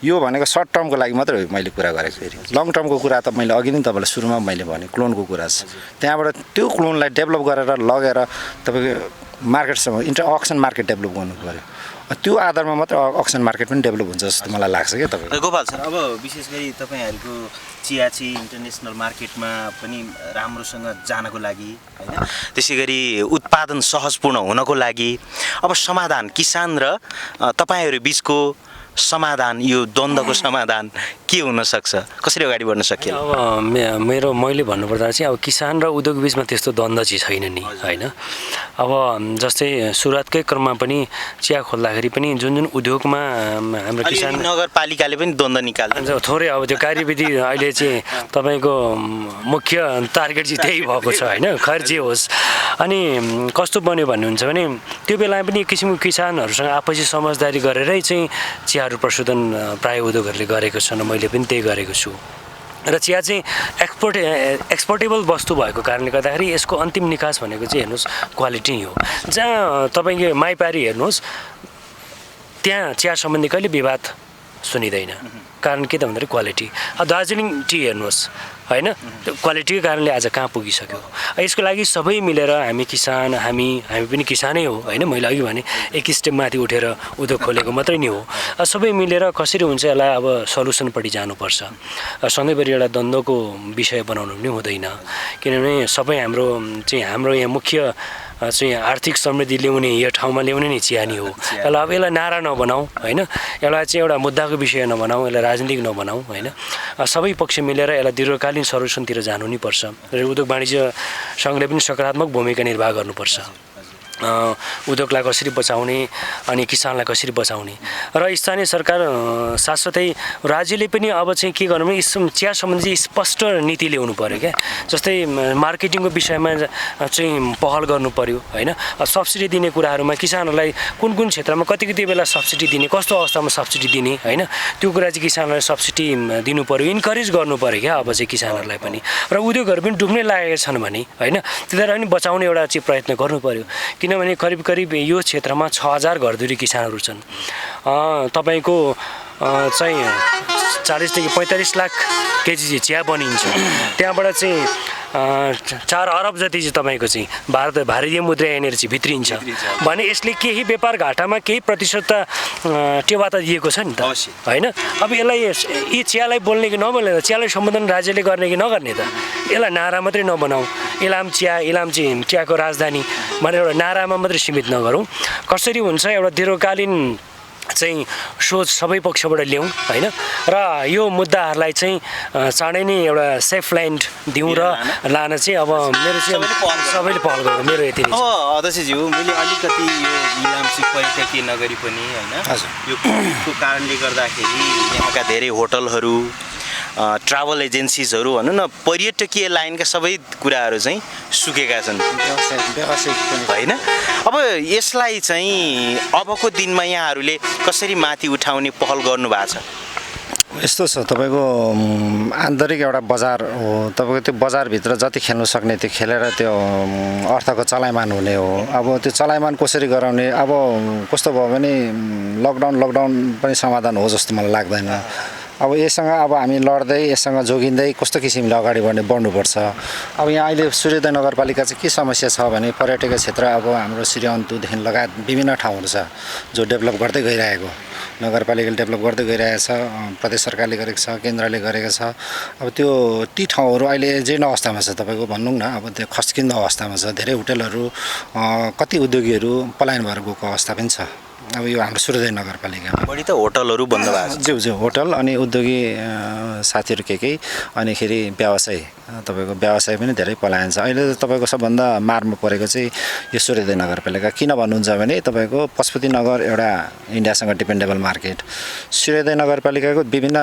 यो भनेको सर्ट टर्मको लागि मात्रै मैले कुरा गरेको। फेरि लङ टर्मको कुरा त मैले अघि नै तपाईँलाई सुरुमा मैले भने क्लोनको कुरा छ। त्यहाँबाट त्यो क्लोनलाई डेभलप गरेर लगेर तपाईँको मार्केटसम्म अक्सन मार्केट डेभलप गर्नु पऱ्यो। त्यो आधारमा मात्र अक्सन मार्केट पनि डेभलप हुन्छ जस्तो मलाई लाग्छ क्या। तपाईँ गोपाल सर, अब विशेष गरी तपाईँहरूको चिया चाहिँ इन्टरनेसनल मार्केटमा पनि राम्रोसँग जानको लागि होइन, त्यसै गरी उत्पादन सहजपूर्ण हुनको लागि अब समाधान किसान र तपाईँहरू बिचको समाधान, यो द्वन्द्वको समाधान के हुनसक्छ, कसरी अगाडि बढ्न सकिन्छ? अब मैले भन्नुपर्दा चाहिँ अब किसान र उद्योग बिचमा त्यस्तो द्वन्द्व चाहिँ छैन नि होइन। अब जस्तै सुरुवातकै क्रममा पनि चिया खोल्दाखेरि पनि जुन उद्योगमा हाम्रो किसान नगरपालिकाले पनि द्वन्द्व निकाल्छ थोरै। अब त्यो कार्यविधि अहिले चाहिँ तपाईँको मुख्य टार्गेट चाहिँ त्यही भएको छ होइन, खैर जे होस्। अनि कस्तो बन्यो भन्नुहुन्छ भने त्यो बेलामा पनि एक किसिमको किसानहरूसँग आपसी समझदारी गरेरै चाहिँ चियाहरू प्रशोधन प्राय उद्योगहरूले गरेको छन्। मैले पनि त्यही गरेको छु। र चिया चाहिँ एक्सपोर्टेबल वस्तु भएको कारणले गर्दाखेरि यसको अन्तिम निकास भनेको चाहिँ हेर्नुहोस् क्वालिटी हो। जहाँ तपाईँको माइपारी हेर्नुहोस् त्यहाँ चिया सम्बन्धी कहिले विवाद सुनिँदैन। कारण के त भन्दाखेरि क्वालिटी। अब दार्जिलिङ टी हेर्नुहोस् होइन, त्यो क्वालिटीको कारणले आज कहाँ पुगिसक्यो। यसको लागि सबै मिलेर हामी किसान हामी पनि किसानै हो होइन। मैले अघि भने एक स्टेप माथि उठेर उद्योग खोलेको मात्रै नि हो। सबै मिलेर कसरी हुन्छ यसलाई अब सल्युसनपट्टि जानुपर्छ। सधैँभरि एउटा द्वन्द्वको विषय बनाउनु पनि हुँदैन। किनभने सबै हाम्रो यहाँ मुख्य चाहिँ आर्थिक समृद्धि ल्याउने यो ठाउँमा ल्याउने नै चिया नै हो। यसलाई अब यसलाई नारा नबनाऊ होइन, यसलाई चाहिँ एउटा मुद्दाको विषय नबनाऊ, यसलाई राजनीतिक नबनाऊ होइन। सबै पक्ष मिलेर यसलाई दीर्घकालीन सल्युसनतिर जानु नै पर्छ। र उद्योग वाणिज्य सङ्घले पनि सकारात्मक भूमिका निर्वाह गर्नुपर्छ। उद्योगलाई कसरी बचाउने अनि किसानलाई कसरी बचाउने र स्थानीय सरकार साथसाथै राज्यले पनि अब चाहिँ के गर्नु भने चिया सम्बन्धी स्पष्ट नीति ल्याउनु पर्यो क्या। जस्तै मार्केटिङको विषयमा चाहिँ पहल गर्नु पर्यो होइन। सब्सिडी दिने कुराहरूमा किसानहरूलाई कुन कुन क्षेत्रमा कति कति बेला सब्सिडी दिने, कस्तो अवस्थामा सब्सिडी दिने होइन, त्यो कुरा चाहिँ किसानहरूलाई सब्सिडी दिनु पर्यो, इन्करेज गर्नु पर्यो क्या अब चाहिँ किसानहरूलाई पनि। र उद्योगहरू पनि डुब्नै लागेका छन् भने होइन तिनीहरूलाई पनि बचाउने एउटा चाहिँ प्रयत्न गर्नु पर्यो। किनभने करिब करिब यो क्षेत्रमा 6000 घरधुरी किसानहरू छन्। तपाईँको चाहिँ 40 देखि 45 लाख केजी चिया बनिन्छ। त्यहाँबाट चाहिँ 4 अरब जति चाहिँ तपाईँको चाहिँ भारतीय मुद्रा यहाँनिर चाहिँ भित्रिन्छ भने यसले केही व्यापार घाटामा केही प्रतिशत त टेवा त दिएको छ नि त होइन। अब यसलाई यी चियालाई बोल्ने कि नबोल्ने त, चियालाई सम्बोधन राज्यले गर्ने कि नगर्ने त, यसलाई नारा मात्रै नबनाऊ, इलाम चाहिँ चियाको राजधानी भनेर एउटा नारामा मात्रै सीमित नगरौँ। कसरी हुन्छ एउटा दीर्घकालीन चाहिँ सोच सबै पक्षबाट ल्याउँ होइन। र यो मुद्दाहरूलाई चाहिँ चाँडै नै एउटा सेफ ल्यान्ड दिउँ र लान चाहिँ अब मेरो चाहिँ सबैले पहल गरौँ, मेरो यति नै। अब अध्यक्षज्यू मैले अलिकति यो इलाम चाहिँ पर्यटकीय नगरी पनि होइन, यो कोभिडको कारणले गर्दाखेरि यहाँका धेरै होटलहरू ट्राभल एजेन्सिजहरू भनौँ न पर्यटकीय लाइनका सबै कुराहरू चाहिँ सुकेका छन् होइन। अब यसलाई चाहिँ अबको दिनमा यहाँहरूले कसरी माथि उठाउने पहल गर्नु भएको छ? यस्तो छ तपाईँको आन्तरिक एउटा बजार हो। तपाईँको त्यो बजारभित्र जति खेल्नु सक्ने त्यो खेलेर त्यो अर्थको चलायमान हुने हो। अब त्यो चलायमान कसरी गराउने, अब कस्तो भयो भने लकडाउन पनि समाधान हो जस्तो मलाई लाग्दैन। अब यससँग अब हामी लड्दै यससँग जोगिँदै कस्तो किसिमले अगाडि बढ्नुपर्छ। अब यहाँ अहिले सूर्योदय नगरपालिका चाहिँ के समस्या छ भने पर्यटकीय क्षेत्र अब हाम्रो श्रीअन्तुदेखि लगायत विभिन्न ठाउँहरू छ जो डेभलप गर्दै गइरहेको, नगरपालिकाले डेभलप गर्दै गइरहेको छ, प्रदेश सरकारले गरेको छ, केन्द्रले गरेको छ। अब त्यो ती ठाउँहरू अहिले जीर्ण अवस्थामा छ। तपाईँको भनौँ न अब त्यो खस्किँदो अवस्थामा छ। धेरै होटलहरू कति उद्योगीहरू पलायन भएर गएको अवस्था पनि छ। अब यो हाम्रो सूर्योदय नगरपालिकामा बढी त होटलहरू बन्द भएको छ। ज्यू होटल अनि उद्योगी साथीहरू केही अनिखेरि व्यवसाय, तपाईँको व्यवसाय पनि धेरै पलायन छ। अहिले तपाईँको सबभन्दा मारमा परेको चाहिँ यो सूर्योदय नगरपालिका। किन भन्नुहुन्छ भने तपाईँको पशुपतिनगर एउटा इन्डियासँग डिपेन्डेबल मार्केट, सूर्योदय नगरपालिकाको विभिन्न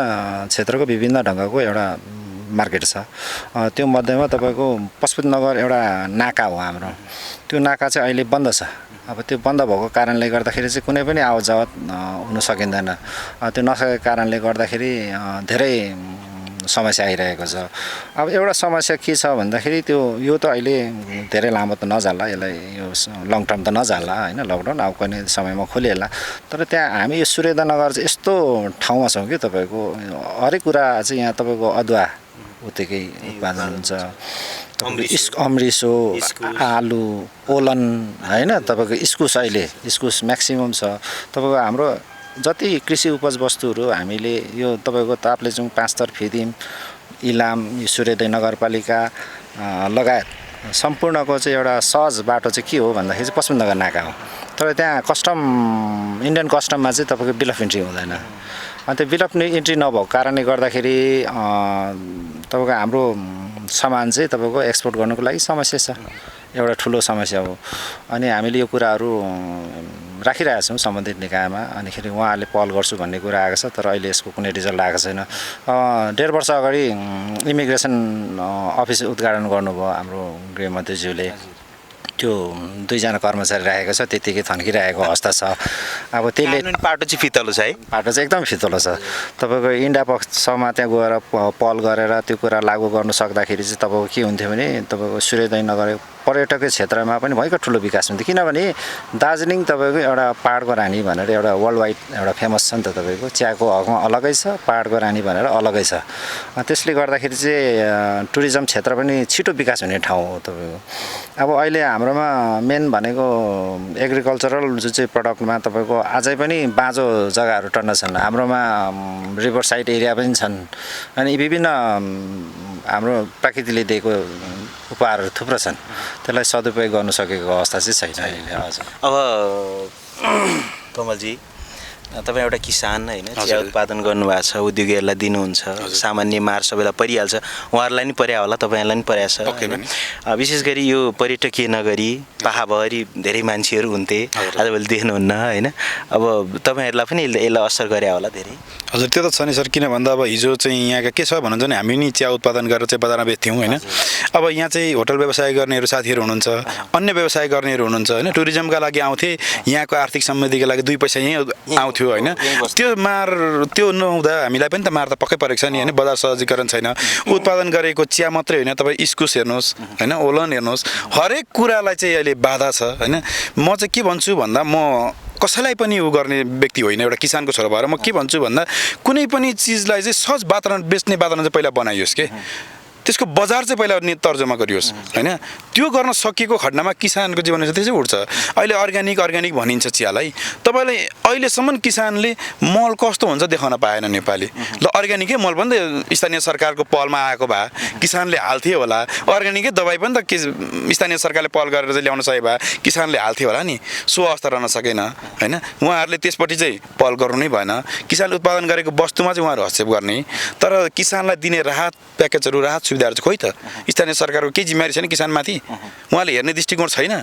क्षेत्रको विभिन्न ढङ्गको एउटा मार्केट छ। त्यो मध्येमा तपाईँको पशुपतिनगर एउटा नाका हो हाम्रो। त्यो नाका चाहिँ अहिले बन्द छ। अब त्यो बन्द भएको कारणले गर्दाखेरि चाहिँ कुनै पनि आवत जावत हुन सकिँदैन। त्यो नसकेको कारणले गर्दाखेरि धेरै समस्या आइरहेको छ। अब एउटा समस्या के छ भन्दाखेरि यो त अहिले धेरै लामो त नजाला, यसलाई यो लङ टर्म त नजाला होइन, लकडाउन अब कुनै समयमा खोलिएला। तर त्यहाँ हामी यो सूर्योदय नगर चाहिँ यस्तो ठाउँमा छौँ कि तपाईँको हरेक कुरा चाहिँ यहाँ तपाईँको अदुवा उत्तिकै उत्पादन हुन्छ, अमृत हो, आलु, ओलन होइन, तपाईँको इस्कुस, अहिले इस्कुस म्याक्सिमम छ। तपाईँको हाम्रो जति कृषि उपज वस्तुहरू हामीले यो तपाईँको ताप्लेजुङ, पाँचथर, फिदिम, इलाम, यो सूर्योदय नगरपालिका लगायत सम्पूर्णको चाहिँ एउटा सहज बाटो चाहिँ के हो भन्दाखेरि चाहिँ पशुपतिनगर नाका हो। तर त्यहाँ कस्टम, इन्डियन कस्टममा चाहिँ तपाईँको बिल अफ इन्ट्री हुँदैन। अनि त्यो बिल अफ इन्ट्री नभएको कारणले गर्दाखेरि तपाईँको हाम्रो सामान चाहिँ तपाईँको एक्सपोर्ट गर्नुको लागि समस्या छ, एउटा ठुलो समस्या हो। अनि हामीले यो कुराहरू राखिरहेका छौँ सम्बन्धित निकायमा। अनिखेरि उहाँहरूले पहल गर्छु भन्ने कुरा आएको छ, तर अहिले यसको कुनै रिजल्ट आएको छैन। 1.5 वर्ष अगाडि इमिग्रेसन अफिस उद्घाटन गर्नुभयो हाम्रो गृहमन्त्रीज्यूले। त्यो 2 जना कर्मचारी राखेको छ, त्यतिकै थन्किरहेको अवस्था छ। अब त्यसले पाटो चाहिँ फितलो छ है, पाटो चाहिँ एकदम फितलो छ। तपाईँको इन्डिया पक्षमा त्यहाँ गएर पहल गरेर त्यो कुरा लागू गर्नु सक्दाखेरि चाहिँ तपाईँको के हुन्थ्यो भने तपाईँको सूर्योदय नगर पर्यटकीय क्षेत्रमा पनि भयङ्कर ठुलो विकास हुन्थ्यो। किनभने दार्जिलिङ तपाईँको एउटा पाहाडको रानी भनेर एउटा वर्ल्ड वाइड एउटा फेमस छ नि त। तपाईँको चियाको हकमा अलगै छ, पाहाडको रानी भनेर अलगै छ। त्यसले गर्दाखेरि चाहिँ टुरिज्म क्षेत्र पनि छिटो विकास हुने ठाउँ हो तपाईँको। अब अहिले हाम्रोमा मेन भनेको एग्रिकल्चरल जुन चाहिँ प्रडक्टमा तपाईँको अझै पनि बाँझो जग्गाहरू टन्न छन्। हाम्रोमा रिभर साइड एरिया पनि छन्। अनि विभिन्न हाम्रो प्रकृतिले दिएको उपहारहरू थुप्रो छन्, त्यसलाई सदुपयोग गर्नु सकेको अवस्था चाहिँ छैन अहिले। हजुर, अब कमलजी तपाईँ एउटा किसान होइन, चिया उत्पादन गर्नुभएको छ, उद्योगीहरूलाई दिनुहुन्छ, सामान्य मार सबैलाई परिहाल्छ, उहाँहरूलाई नि पर्या होला, तपाईँहरूलाई नि पर्या छ होइन। विशेष गरी यो पर्यटकीय नगरी पाहाभरि धेरै मान्छेहरू हुन्थे, आजभोलि देख्नुहुन्न होइन। अब तपाईँहरूलाई पनि यसलाई असर गरे होला धेरै। हजुर त्यो त छ नि सर, किन भन्दा अब हिजो चाहिँ यहाँका के छ भन्नुहुन्छ भने हामी नि चिया उत्पादन गरेर चाहिँ बजारमा बेच्थ्यौँ होइन। अब यहाँ चाहिँ होटल व्यवसाय गर्नेहरू साथीहरू हुनुहुन्छ, अन्य व्यवसाय गर्नेहरू हुनुहुन्छ होइन, टुरिज्मका लागि आउँथे, यहाँको आर्थिक समृद्धिको लागि 2 पैसा यहीँ आउँथ्यो होइन। त्यो मार त्यो नहुँदा हामीलाई पनि त मार त पक्कै परेको छ नि होइन। बजार सहजीकरण छैन, उत्पादन गरेको चिया मात्रै होइन, तपाईँ इस्कुस हेर्नुहोस् होइन, ओलन हेर्नुहोस्, हरेक कुरालाई चाहिँ अहिले बाधा छ होइन। म चाहिँ के भन्छु भन्दा, म कसैलाई पनि उ गर्ने व्यक्ति होइन, एउटा किसानको छोरा भएर म के भन्छु भन्दा, कुनै पनि चिजलाई चाहिँ सहज वातावरण बेच्ने वातावरण चाहिँ पहिला बनाइयोस् के, त्यसको बजार चाहिँ पहिला तर्जुमा गरियोस् होइन। त्यो गर्न सकिएको खण्डमा किसानको जीवन त्यसै उठ्छ। अहिले अर्ग्यानिक भनिन्छ चियालाई, तपाईँले अहिलेसम्म किसानले मल कस्तो हुन्छ देखाउन पाएन नेपाली। ल अर्ग्यानिकै मल पनि त स्थानीय सरकारको पहलमा आएको भए किसानले हाल्थे होला, अर्ग्यानिकै दबाई पनि त स्थानीय सरकारले पहल गरेर चाहिँ ल्याउन सके भए किसानले हाल्थे होला नि। सो अवस्था रहन सकेन होइन। उहाँहरूले त्यसपट्टि चाहिँ पहल गर्नु नै भएन। किसानले उत्पादन गरेको वस्तुमा चाहिँ उहाँहरू हस्तक्षेप गर्ने, तर किसानलाई दिने राहत प्याकेजहरू, राहत सुविधाहरू चाहिँ खोइ त स्थानीय सरकारको केही जिम्मेवारी छैन किसानमाथि। उहाँले हेर्ने दृष्टिकोण छैन।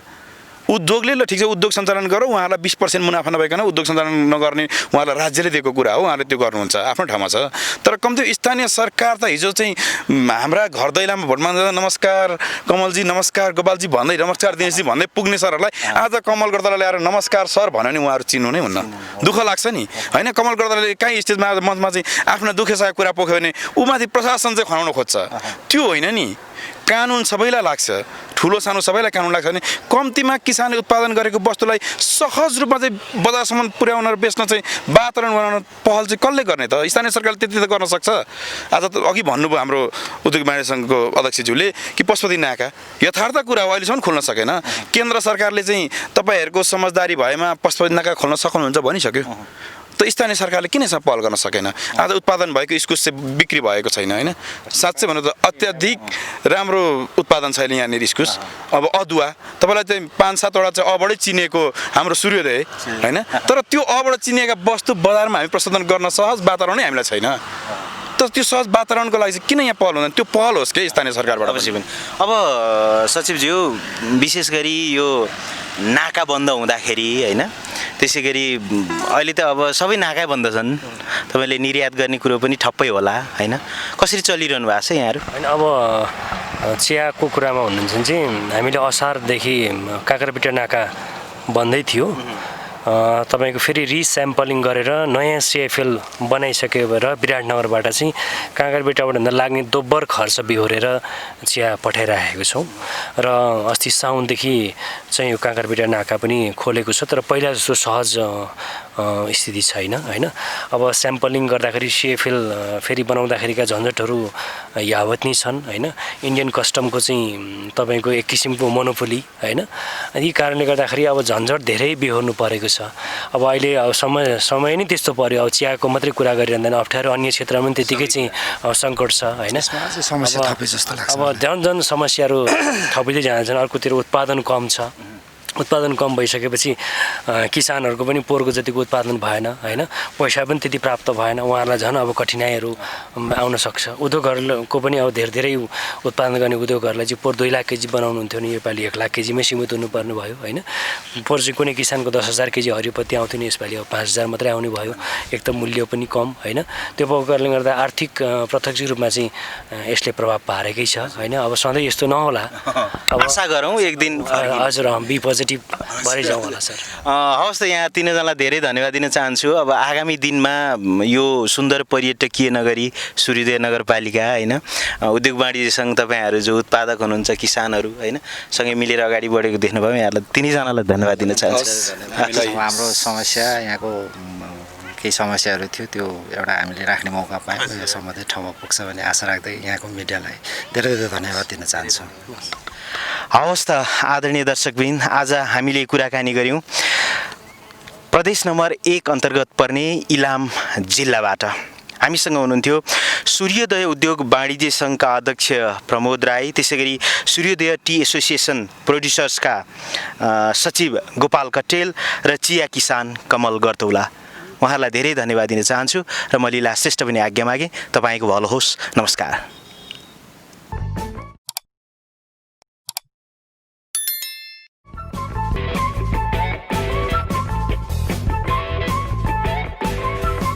उद्योगले ल ठिक छ उद्योग सञ्चालन गरौँ, उहाँलाई 20% मुनाफा नभइकन उद्योग सञ्चालन नगर्ने उहाँलाई राज्यले दिएको कुरा हो, उहाँले त्यो गर्नुहुन्छ आफ्नो ठाउँमा छ। तर कम्ती स्थानीय सरकार त हिजो चाहिँ हाम्रा घर दैलामा भोट माग्दा नमस्कार कमलजी, नमस्कार गोपालजी भन्दै, नमस्कार दिनेशजी भन्दै पुग्ने सरहरूलाई आज कमल गर्दालाई ल्याएर नमस्कार सर भन्यो भने उहाँहरू चिन्नु नै हुन्न। दुःख लाग्छ नि होइन। कमल गर्दाले कहीँ स्टेजमा मञ्चमा चाहिँ आफ्नो दुखेसकेको कुरा पोख्यो भने ऊ माथि प्रशासन चाहिँ खनाउन खोज्छ। त्यो होइन नि, कानुन सबैलाई लाग्छ, ठुलो सानो सबैलाई कानुन लाग्छ भने कम्तीमा किसानले उत्पादन गरेको वस्तुलाई सहज रूपमा चाहिँ बजारसम्म पुर्याउन र बेच्न चाहिँ वातावरण बनाउन पहल चाहिँ कसले गर्ने त? स्थानीय सरकारले त्यति त गर्न सक्छ। आज त अघि भन्नुभयो हाम्रो उद्योग वाणिज्य सङ्घको अध्यक्षज्यूले कि पशुपति नाका यथार्थ कुरा हो, अहिलेसम्म खोल्न सकेन। केन्द्र सरकारले चाहिँ तपाईँहरूको समझदारी भएमा पशुपति नाका खोल्न सक्नुहुन्छ भनिसक्यो, त स्थानीय सरकारले किन यसमा पहल गर्न सकेन? आज उत्पादन भएको इस्कुस चाहिँ बिक्री भएको छैन होइन। साँच्चै भन्नु त अत्याधिक राम्रो उत्पादन छैन यहाँनिर इस्कुस। अब अदुवा तपाईँलाई चाहिँ 5-7 वटा चाहिँ अबडै चिनेको हाम्रो सूर्योदय होइन, तर त्यो अबबाट चिनिएका वस्तु बजारमा हामी प्रशोधन गर्न सहज वातावरणै हामीलाई छैन। त त्यो सहज वातावरणको लागि चाहिँ किन यहाँ पहल हुँदैन? त्यो पहल होस् कि स्थानीय सरकारबाट अवश्य पनि। अब सचिवज्यू विशेष गरी यो नाका बन्द हुँदाखेरि होइन, त्यसै गरी अहिले त अब सबै नाकै बन्द छन्, तपाईँले निर्यात गर्ने कुरो पनि ठप्पै होला होइन, कसरी चलिरहनु भएको छ यहाँहरू? होइन अब चियाको कुरामा हुनुहुन्छ भने चाहिँ हामीले असारदेखि काँक्रापिटा नाका बन्दै थियो। तपाईँको फेरि रिस्याम्पलिङ गरेर नयाँ सिएफएल बनाइसकेर विराटनगरबाट चाहिँ काँक्रापिटाबाट लाग्ने दोब्बर खर्च बिहोरेर चिया पठाइराखेको छौँ। र अस्ति साउनदेखि चाहिँ यो काँक्रापिटा नाका पनि खोलेको छ, तर पहिला जस्तो सहज स्थिति छैन होइन। अब स्याम्पलिङ गर्दाखेरि सिएफएल फेरि बनाउँदाखेरिका झन्झटहरू यावत नै छन् होइन। इन्डियन कस्टमको चाहिँ तपाईँको एक किसिमको मोनोपोली होइन, यी कारणले गर्दाखेरि अब झन्झट धेरै बिहोर्नु परेको छ। अब अहिले अब समय नै त्यस्तो पर्यो। अब चियाको मात्रै कुरा गरिरहँदैन, अप्ठ्यारो अन्य क्षेत्रमा पनि त्यतिकै चाहिँ सङ्कट छ होइन। अब झन् समस्याहरू थपिँदै जान्छन्। अर्कोतिर उत्पादन कम छ, उत्पादन कम भइसकेपछि किसानहरूको पनि पोहोरको जतिको उत्पादन भएन होइन, पैसा पनि त्यति प्राप्त भएन, उहाँहरूलाई झन् अब कठिनाइहरू आउन सक्छ। उद्योगहरूको पनि अब धेरै उत्पादन गर्ने उद्योगहरूलाई चाहिँ पोहोर 2 लाख केजी बनाउनुहुन्थ्यो नि, योपालि 1 लाख केजीमै सीमित हुनुपर्ने भयो होइन। पोहोर चाहिँ कुनै किसानको 10,000 केजी हरियोपत्ती आउँथ्यो नि, यसपालि अब 5,000 मात्रै आउने भयो। एक त मूल्य पनि कम होइन। त्यो कारणले गर्दा आर्थिक प्रत्यक्ष रूपमा चाहिँ यसले प्रभाव पारेकै छ होइन। अब सधैँ यस्तो नहोला, अब आशा गरौँ एक दिन। हजुर बी पोजिटिभ भरै जाउँ होला सर। हवस् त, यहाँ तीनजनालाई धेरै धन्यवाद दिन चाहन्छु। अब आगामी दिनमा यो सुन्दर पर्यटकीय नगरी सूर्योदय नगरपालिका होइन, उद्योग वाणिज्य सङ्घ तपाईँहरू जो उत्पादक हुनुहुन्छ किसानहरू होइन, सँगै मिलेर अगाडि बढेको देख्नुभयो। यहाँलाई तीनैजनालाई धन्यवाद दिन चाहन्छु। हाम्रो समस्या यहाँको केही समस्याहरू थियो, त्यो एउटा हामीले राख्ने मौका पायौँ, यो सम्बन्धित ठाउँमा पुग्छ भन्ने आशा राख्दै यहाँको मिडियालाई धेरै धेरै धन्यवाद दिन चाहन्छु। हवस् त आदरणीय दर्शकवृन्द, आज हामीले कुराकानी गऱ्यौँ प्रदेश नम्बर 1 अन्तर्गत पर्ने इलाम जिल्लाबाट। हामीसँग हुनुहुन्थ्यो सूर्योदय उद्योग वाणिज्य सङ्घका अध्यक्ष प्रमोद राई, त्यसै गरी सूर्योदय टी एसोसिएसन प्रोड्युसर्सका सचिव गोपाल कटेल र चिया किसान कमल गर्तौला। उहाँलाई धेरै धन्यवाद दिन चाहन्छु र म लीला श्रेष्ठ पनि आज्ञा मागेँ। तपाईँको भलो होस्। नमस्कार।